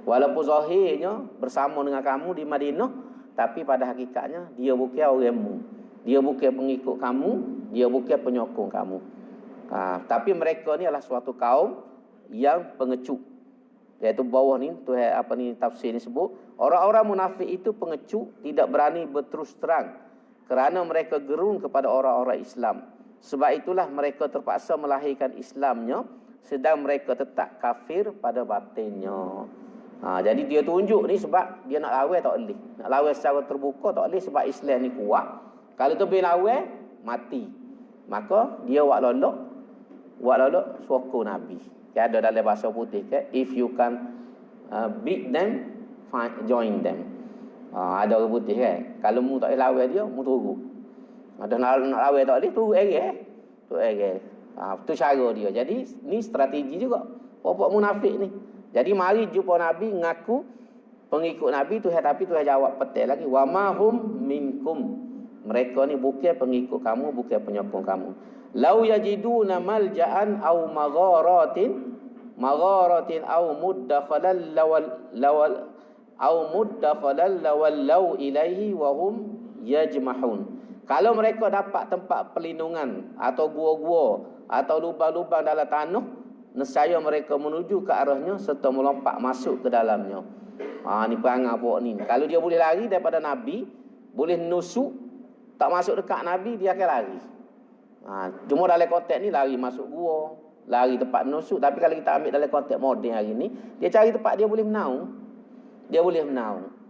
[SPEAKER 1] Walaupun zahirnya bersama dengan kamu di Madinah, tapi pada hakikatnya dia bukan orangmu. Dia bukan pengikut kamu, dia bukan penyokong kamu. Tapi mereka ni adalah suatu kaum yang pengecut. Iaitu bawah ni Tuhan tafsir ni sebut, orang-orang munafik itu pengecut, tidak berani berterus terang kerana mereka gerung kepada orang-orang Islam. Sebab itulah mereka terpaksa melahirkan Islamnya sedang mereka tetap kafir pada batinnya. Jadi dia tunjuk ni sebab dia nak lawan tak boleh. Nak lawan secara terbuka tak boleh sebab Islam ni kuat. Kalau tu bila lawan mati. Maka dia buat lolok suaka Nabi. Ada dalam bahasa putih ke, if you can beat them, join them. Ada orang putih kan. Kalau mu tak boleh lawan dia, mu turut. Ada nak lawan tak boleh, turut ereh. Tu cara dia. Jadi ni strategi juga pokok munafik ni. Jadi mari jumpa Nabi ngaku pengikut Nabi tu, tapi Tuhan jawab petai lagi, wa ma hum minkum. Mereka ni bukan pengikut kamu, bukan penyokong kamu. Lau yajiduna malja'an aw magharatin aw muddakhalan law ilaihi wa hum yajmahun. Kalau mereka dapat tempat perlindungan atau gua-gua atau lubang-lubang dalam tanah, nescaya mereka menuju ke arahnya serta melompat masuk ke dalamnya. Ni perangai pokok ni. Kalau dia boleh lari daripada Nabi, boleh nusuk, tak masuk dekat Nabi, dia akan lari. Cuma dalam konteks ni lari masuk gua, lari tempat nusuk. Tapi kalau kita ambil dalam konteks moden hari ni, dia cari tempat dia boleh menaung.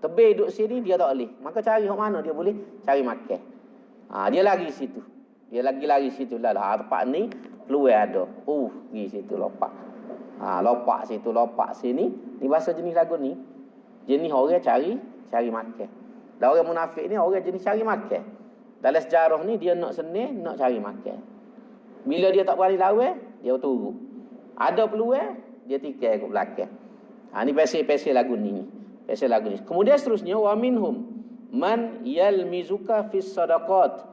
[SPEAKER 1] Tebing duduk sini dia tak boleh. Maka cari kat mana dia boleh cari makan. Dia lari situ. Dia lari situ lah. Tempat ni peluang ada. Pergi situ lompat. Lompat situ, lompat sini. Ni bahasa jenis lagu ni. Jenis orang cari makan. Dan orang munafik ni orang jenis cari makan. Dalam sejarah ni dia nak senang, nak cari makan. Bila dia tak berani lawan, dia turut. Ada peluang, dia tikar ke belakang. Ni pasal lagu ni. Kemudian seterusnya, wa minhum man yalmizuka fis sadaqat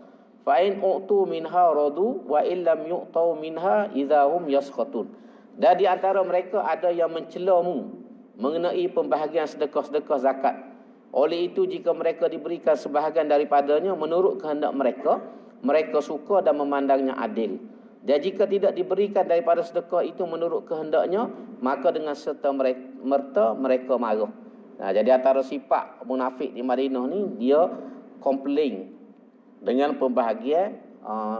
[SPEAKER 1] fa in u'tu minha radu wa illam yu'tau minha idahum yaskhatun. Dan di antara mereka ada yang mencelamu mengenai pembahagian sedekah-sedekah zakat. Oleh itu jika mereka diberikan sebahagian daripadanya menurut kehendak mereka, mereka suka dan memandangnya adil. Dan jika tidak diberikan daripada sedekah itu menurut kehendaknya, maka dengan serta merta mereka marah. Nah, jadi antara sifat munafik di Madinah ni, dia komplain dengan pembahagian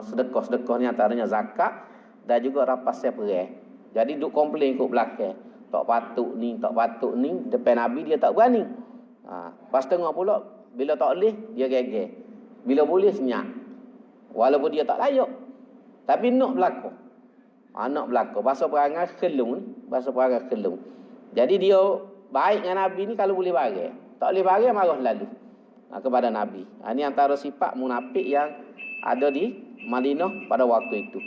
[SPEAKER 1] sedekah-sedekah ni, antaranya zakat dan juga rapasan perang. Jadi duk komplain kat belakang. Tak patut ni, depan Nabi dia tak berani. Pas tengah pula, bila tak boleh, dia geger. Bila boleh, senyap. Walaupun dia tak layak. Tapi nak berlaku. Nak berlaku. Bahasa perangai kelung ni. Bahasa perangai kelung. Jadi dia baik dengan Nabi ni kalau boleh barang. Tak boleh barang, marah lalu kepada Nabi. Ini antara sifat munafik yang ada di Madinah pada waktu itu.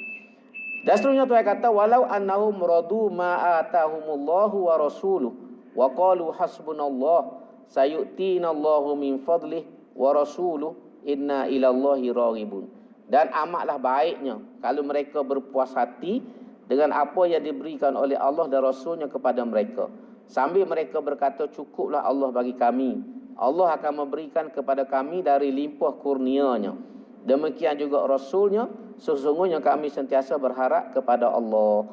[SPEAKER 1] Dan seterusnya Tuhan kata, walau annahum radu ma atahumullahu wa rasuluh wa qalu hasbunallah sayu'tinallahu min fadlih wa rasuluh inna ilallahi raghibun. Dan amatlah baiknya kalau mereka berpuas hati dengan apa yang diberikan oleh Allah dan Rasulnya kepada mereka, sambil mereka berkata, cukuplah Allah bagi kami, Allah akan memberikan kepada kami dari limpah kurnianya. Demikian juga Rasulnya, sesungguhnya kami sentiasa berharap kepada Allah.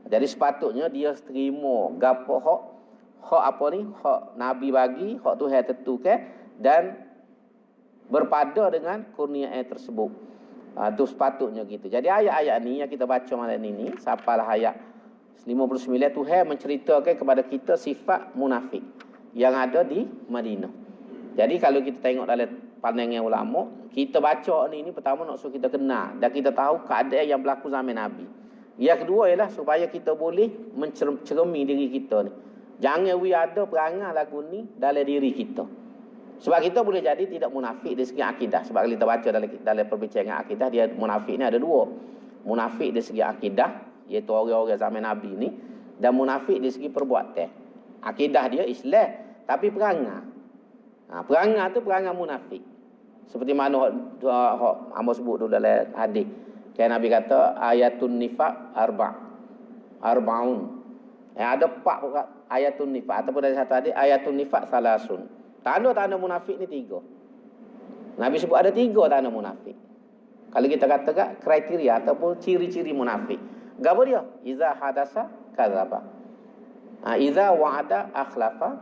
[SPEAKER 1] Jadi sepatutnya dia terima gapo hak apa ni, hak Nabi bagi, hak Tuhan tentukan, dan berpada dengan kurnia tersebut. Itu sepatutnya gitu. Jadi ayat-ayat ni yang kita baca malam ini, sapalah ayat 59, Tuhan menceritakan kepada kita sifat munafik yang ada di Madinah. Jadi kalau kita tengok dalam pandangan ulama, kita baca ni pertama nak suruh kita kenal dan kita tahu keadaan yang berlaku zaman Nabi. Yang kedua ialah supaya kita boleh mencermi diri kita ni. Jangan ada perangai lagu ni dalam diri kita. Sebab kita boleh jadi tidak munafik dari segi akidah. Sebab kita baca dalam perbincangan akidah, dia munafik ni ada dua. Munafik dari segi akidah, iaitu orang-orang zaman Nabi ni, dan munafik dari segi perbuatan. Akidah dia Islam, tapi perangai. Perangai tu perangai munafik. Seperti mana Amos sebut dulu dalam hadis. Kayak Nabi kata, ayatun nifaq arba'un. Ada 4 ayatun nifaq. Ataupun dari satu hadis, ayatun nifaq salasun. Tanda-tanda munafik ni 3. Nabi sebut ada 3 tanda munafik. Kalau kita katakan kriteria ataupun ciri-ciri munafik. Apa dia? Iza hadasa kadzaba. Iza wa'ada akhlafa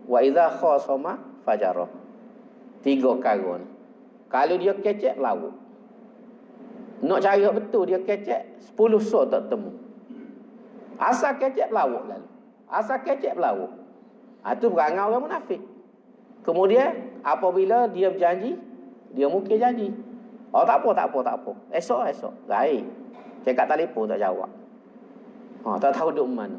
[SPEAKER 1] wa iza khasama fajara. 3 perkara ni. Kalau dia kecek lauk. Nak cari betul dia kecek 10 so tak temu. Asal kecek lauk lalu. Asal kecek lauk. Itu perangai orang munafik. Kemudian apabila dia berjanji, dia mungkin janji. Tak apa. Esok. Baik. Cakap telefon tak jawab. Tak tahu duduk mana.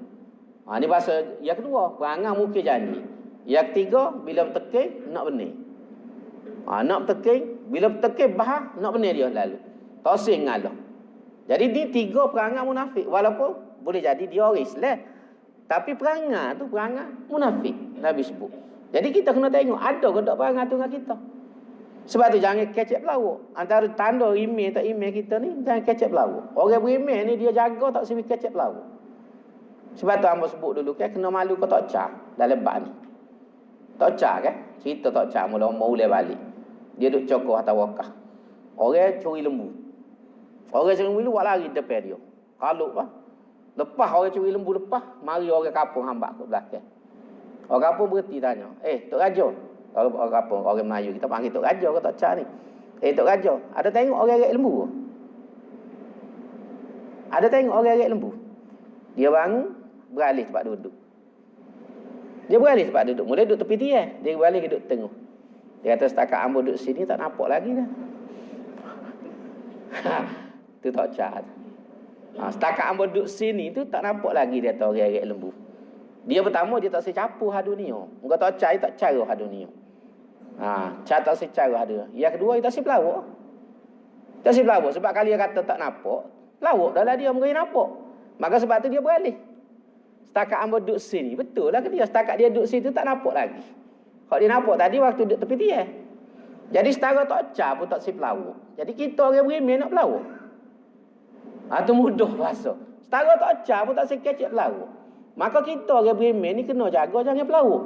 [SPEAKER 1] Ini bahasa yang kedua, perangai mungkin janji. Yang ketiga, bila bertekir, nak benih. Nak bertekir, bila bertekir bahar, nak benih dia lalu. Tosing ngalah. Jadi ni 3 perangai munafik. Walaupun boleh jadi dia orang Islam, tapi perangai tu perangai munafik. Nabi sebut. Jadi kita kena tengok ada ke tak perangai tu dengan kita. Sebab tu jangan kecek pelawak. Antara tanda email tak email kita ni, jangan kecek pelawak. Orang beremail ni dia jaga tak sibuk kecek pelawak. Sebab tu hamba sebut dulu kan, kena malu ke tak cah dalam bab ni. Tak cah kan? Cerita tak cah mula balik. Dia duduk cokoh atau wakah. Orang curi lembu. Orang curi lembu buat lari depan dia. Kalau apa? Lepas orang curi lembu lepas, mari orang kapung hambak ke belakang. Orang kapung berhenti tanya, Tok Raja. Orang kapung, orang Melayu kita panggil Tok Raja ke Tok Cak ni. Tok Raja, ada tengok orang rek lembu ke? Ada tengok orang rek lembu? Dia bangun, beralih tempat duduk. Mula duduk tepi dia, dia beralih duduk tengah. Dia kata setakat hamba duduk sini tak nampak lagi dah. Tu Tok Cak. Setakat hamba duduk sini tu tak nampak lagi dia tahu orang rek lembu. Dia pertama dia tak secapu ha dunia. Muka tak cai tak cara ha dunia. Cara tak secara ha dunia. Yang kedua dia tak sepelawak. Tak sepelawak sebab kali dia kata tak nampak, lawak dah lah dia mungkin nampak. Maka sebab tu dia beralih. Setakat hamba duduk sini, betul lah ke dia? Setakat dia duduk situ tak nampak lagi. Kalau dia nampak tadi waktu duduk tepi dia. Jadi setara tak cah pun tak sepelawak. Jadi kita orang berimeh nak pelawak. Itu mudah bahasa. Setara tak cah pun tak sekecek pelawak. Maka kita orang berimeh ni kena jaga jangan pelawak.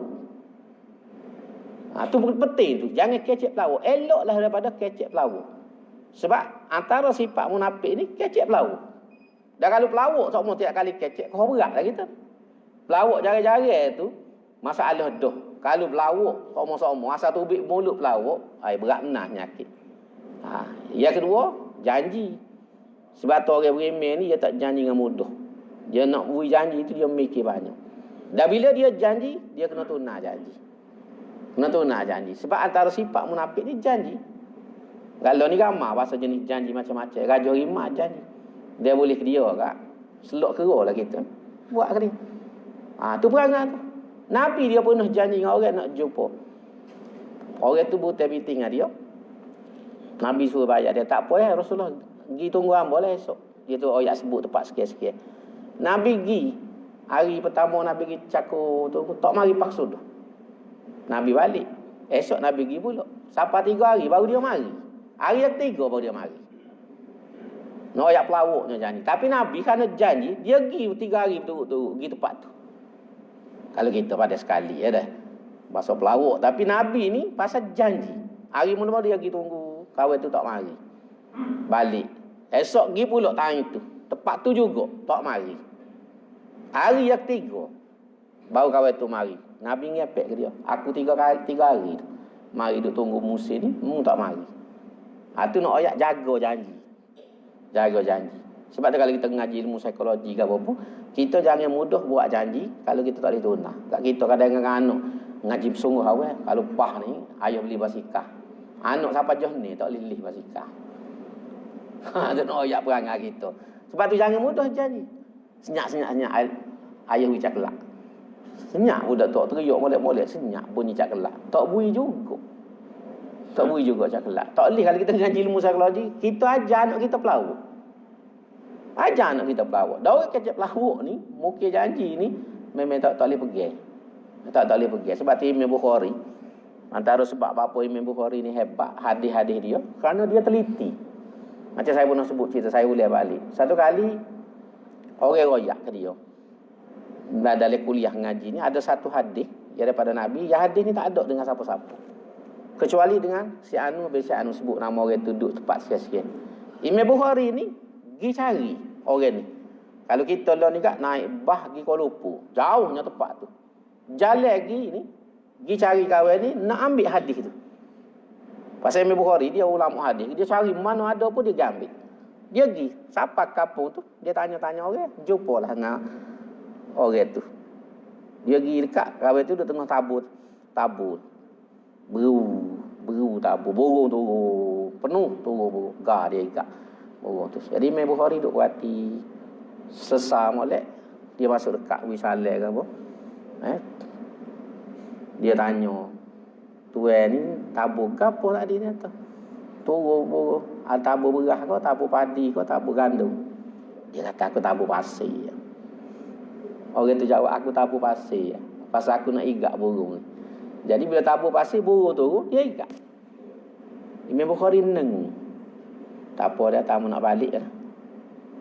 [SPEAKER 1] Itu penting tu. Jangan kecek pelawak. Eloklah daripada kecek pelawak. Sebab antara sifat munafik ni kecek pelawak. Dan kalau pelawak semua tiap kali kecek, kau berat lah kita. Pelawak jari-jari tu masalah dah. Kalau pelawak sama-sama asal tubik mulut pelawak, berat benar penyakit. Yang kedua, janji. Sebab tu orang berimeh ni dia tak janji dengan mudah. Dia nak beri janji tu dia mikir banyak. Dan bila dia janji, dia kena tunai janji. Kena tunai janji. Sebab antara sifat munafik ni janji. Kalau ni ramai bahasa jenis janji macam-macam. Raja rimah janji. Dia boleh ke dia kak. Selok kera lah kita. Buat ke dia. Tu perangai tu. Nabi dia pernah janji dengan orang nak jumpa. Orang tu buta meeting dengan dia. Nabi suruh bayar dia. Tak apa ya Rasulullah. Pergi tunggu hamba lah esok. Dia tu ayat sebut tempat sekian-sekian. Nabi pergi. Hari pertama Nabi pergi cakur tu. Tak mari paksa tu. Nabi balik. Esok Nabi pergi pula. Sampai 3 hari baru dia mari. Hari yang 3 baru dia mari. Nak ayat pelawaknya janji. Tapi Nabi kerana janji. Dia pergi 3 hari betul-betul. Pergi tempat tu. Kalau kita pada sekali ya dah. Bahasa pelawak. Tapi Nabi ni pasal janji. Hari mula-mula dia pergi tunggu. Kawan tu tak mari. Balik. Esok pergi pula tanya tu. Tempat tu juga. Tak mari. Hari yang 3. Baru kawan tu mari. Nabi ngepek ke dia. Aku 3 hari tu. Mari duk tunggu musim ni. Tak mari. Tu nak ayat jaga janji. Jaga janji. Sebab tu kalau kita ngaji ilmu psikologi ke apa-apa, kita jangan mudah buat janji kalau kita tak boleh tunah. Kat kita kadang dengan anak ngaji bersungguh awal. Kalau pah ni, ayah beli basikal. Anak siapa jah ni tak boleh beli basikal. Tu nak ayat perangai kita. Sebab tu jangan mudah janji. Senyap-senyap ayah ucap kelak. Senyap budak tu teriak molek-molek senyap bunyi cak kelak. Tak bui juga. Tak bui juga cak kelak. Tak boleh kalau kita ngaji ilmu psikologi, kita ajar anak kita pelawak. Ajar anak kita pelawak. Dah orang kecek pelawak ni, mukir janji ni memang tak boleh pergi. Tak boleh pergi. Sebab tu Imam Bukhari, antara sebab apa Imam Bukhari ni hebat hadis-hadis dia, kerana dia teliti. Macam saya pernah sebut cerita, saya ulang balik. Satu kali orang royak ke dia. Dalam kuliah ngaji ni ada satu hadis daripada Nabi. Yang hadis ni tak ada dengan siapa-siapa. Kecuali dengan si Anu, si Anu sebut nama orang tu duduk tempat sekian-sekian. Imam Bukhari ni pergi cari orang ni. Kalau kita lah ni kat naik bah pergi Kuala Lumpur, jauhnya tempat tu. Jalan lagi ni, pergi cari kawan ni nak ambil hadis tu. Pasal Imam Bukhari dia ulama hadis, dia cari mana ada pun dia ambil. Dia pergi, siapa kampung tu, dia tanya-tanya orang, jumpalah dengan orang tu. Dia pergi dekat kawan tu, dia tengah tabur. Beru tabur, burung turun, penuh turun burung. Gah dia ikat burung tu. Jadi Imam Bukhari duk berhati sesar molek. Dia masuk dekat wisalah ke apa. Dia tanya, tuan ni tabur ke apa tadi dia kata? Turun burung. Tabur beras ke, tabur padi ke, tabur gandum. Dia kata aku tabur pasir. Orang tu jawab aku tabur pasir. Pasal aku nak ikat burung ni. Jadi bila tabur pasir burung turun, dia ikat. Imam Bukhari neng. Tak apa dia tamu nak balik lah.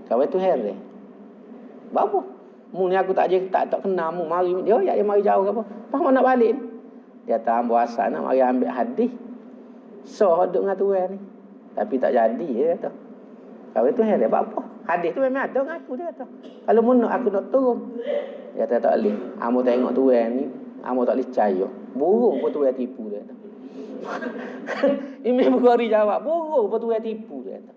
[SPEAKER 1] Kawan tu heran. Bapa? Mu ni aku tak kenal mu mari dia mari jauh ke apa? Apa nak balik ni? Dia tak ambil asal nak mari ambil hadis. So duduk dengan tuan ni. Tapi tak jadi dia kata. Kawan tu heran. Bapa? Hadis tu memang ada dengan aku dia kata. Kalau mu nak aku nak turun. Dia kata tak boleh. Amu tengok tuan ni, amu tak boleh percaya. Burung pun tu yang tipu dia kata. Imam Bukhari jawab, burung pun tu yang tipu dia kata.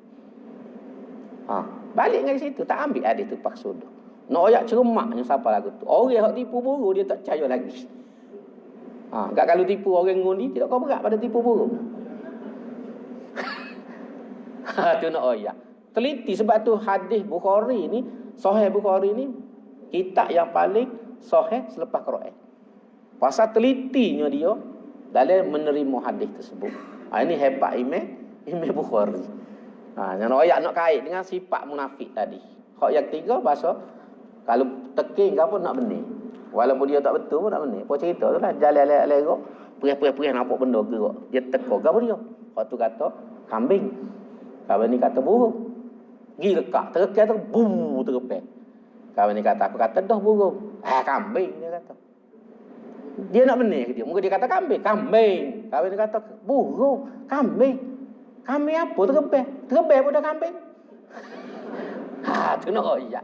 [SPEAKER 1] Balik dari situ, tak ambil hadis tu paksa dah. Nak ayat cermaknya siapa lagu tu. Orang yang tipu burung dia tak percaya lagi. Tak kalau tipu orang ngundi, tidak kau berat pada tipu burung. Tu nak ayat. Teliti sebab tu hadis Bukhari ni, Sahih Bukhari ni kitab yang paling sahih selepas Quran. Pasal telitinya dia dalam menerima hadis tersebut. Ini hebat Imam Bukhari. Yang ayat nak kait dengan sifat munafik tadi. Hak yang ketiga bahasa kalau teking ke apa nak benih. Walaupun dia tak betul pun nak benih. Apa cerita tu lah jalan lerok, perih-perih nampak benda gerak. Dia teka ke apa dia? Hak tu kata kambing. Kawan ni kata burung. Pergi dekat, terkekan tu terpek. Kawan ni kata aku kata dah burung. Kambing dia kata. Dia nak benih ke dia. Mungkin dia kata kambing. Kawan ni kata burung, kambing. Kambing apa terbang? Terbang pun dah kambing. Tu nak ya.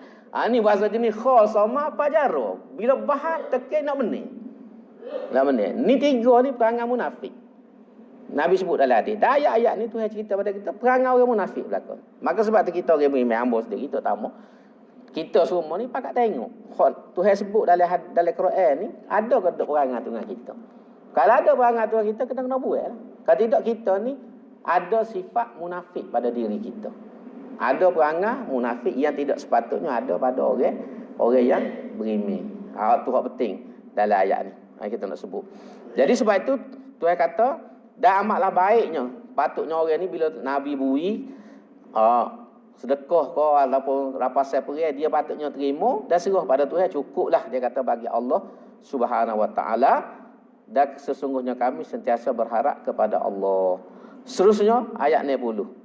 [SPEAKER 1] Ni bahasa jenis khas sama apa jaro. Bila bahas teken nak benih. Nak benih. Ni tiga ni perangai munafik. Nabi sebut dalam hadis. Dan ayat-ayat ni Tuhan cerita pada kita perangai orang munafik berlaku. Maka sebab tu kita orang beriman hamba sendiri kita tamu. Kita semua ni pakat tengok. Tuhan sebut dalam Quran ni ada ke tak perangai tu dengan kita. Kalau ada perangai tu dengan kita kena buat lah. Kalau tidak kita ni ada sifat munafik pada diri kita. Ada perangai munafik yang tidak sepatutnya ada pada orang yang beriman. Tu hak penting dalam ayat ni. Kita nak sebut. Jadi sebab itu Tuhan kata dah amatlah baiknya. Patutnya orang ni bila Nabi bui sedekah ke ataupun rapasan perai dia patutnya terima dan serah pada Tuhan, cukuplah dia kata bagi Allah Subhanahu wa taala, dan sesungguhnya kami sentiasa berharap kepada Allah. Seterusnya ayat 60.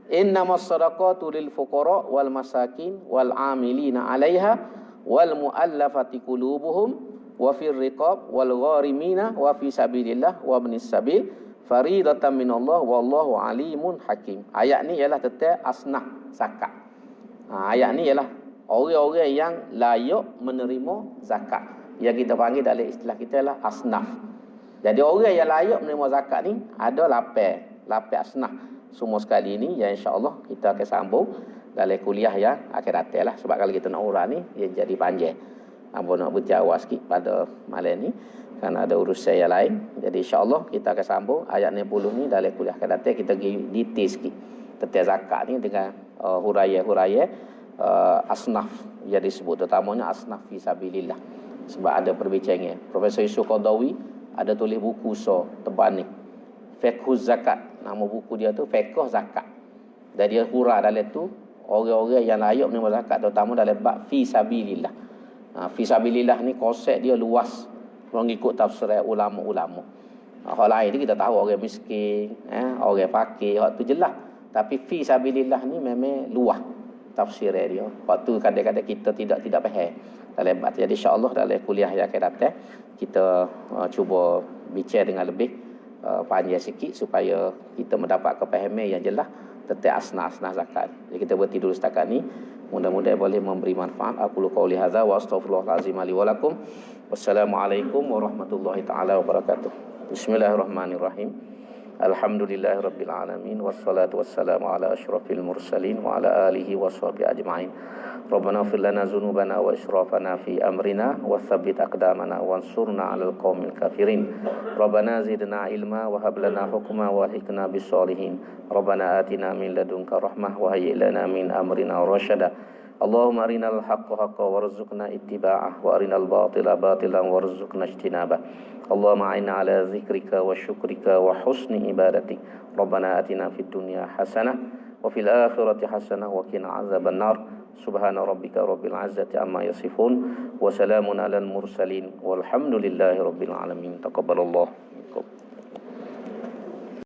[SPEAKER 1] Innamas sadaqatu lil fuqara wal masakin wal amilina 'alaiha wal muallafati qulubuhum wa fir riqab wal gharimina wa fi sabilillah wa ibnis sabil faridatan minallah wallahu alimun hakim. Ayat ni ialah tentang asnaf zakat. Ayat ni ialah orang-orang yang layak menerima zakat. Yang kita panggil dalam istilah kita ialah asnaf. Jadi orang yang layak menerima zakat ni ada 8 asnaf. Semua sekali ni yang insya-Allah kita akan sambung dalam kuliah yang akan datang lah. Sebab kalau kita nak urang ni dia jadi panjang. Abang nak berjawab sikit pada malam ni kerana ada urusan yang lain. Jadi insya-Allah kita akan sambung ayat 60 ni dalam kuliah akan datang. Kita pergi detail sikit tentang zakat ni dengan huraian-huraian asnaf yang disebut, terutamanya asnaf fi sabilillah. Sebab ada perbincangan. Profesor Yusuf Qardawi ada tulis buku tebal ni. Fiqhuz Zakat. Nama buku dia tu Fiqh Zakat. Dan dia hurah dalam tu orang-orang yang layak menerima zakat, terutama dalam bab fi sabilillah. Fi sabilillah ni konsep dia luas mengikut tafsir ulama-ulama. Hal lain ni kita tahu orang miskin, orang fakir, hak tu jelas. Tapi fi sabilillah ni memang luas tafsir dia. Waktu kadang-kadang kita tidak faham dalam bab. Jadi insya-Allah dalam kuliah yang akan datang kita cuba bincang dengan lebih panjang sikit supaya kita mendapat kepahaman yang jelas tentang asnaf-asnaf zakat. Jadi kita berhenti dulu setakat ni. Mudah-mudahan boleh memberi manfaat. Aku qauli hadza wa astaghfirullahalazim li wa lakum. Wassalamualaikum warahmatullahi taala wabarakatuh. Bismillahirrahmanirrahim. Alhamdulillahirabbil alamin wassalatu wassalamu ala asyrafil mursalin wa ala alihi washabihi ajmain. Rabbana ighfir lana dzunubana wa israfana fi amrina wa tsabbit aqdamana wansurna 'alal qaumil kafirin. Rabbana zidna ilma wa hab lana hukma wa alhiqna bis solihin. Rabbana atina min ladunka rahmah wa hayyi lana min amrina rasyada. Allahumma arinal haqqa haqqan warzuqna ittiba'ah wa arinal batila batilan warzuqna ijtinabah. Allahumma a'inna ala zikrika wa syukrika wa husni ibadatik. Rabbana atina fid dunya hasanah wa fil akhirati hasanah wa qina azaban nar. Subhana rabbika rabbil izzati amma yasifun wa salamun alal mursalin walhamdulillahi rabbil alamin. Taqabbalallahu minkum.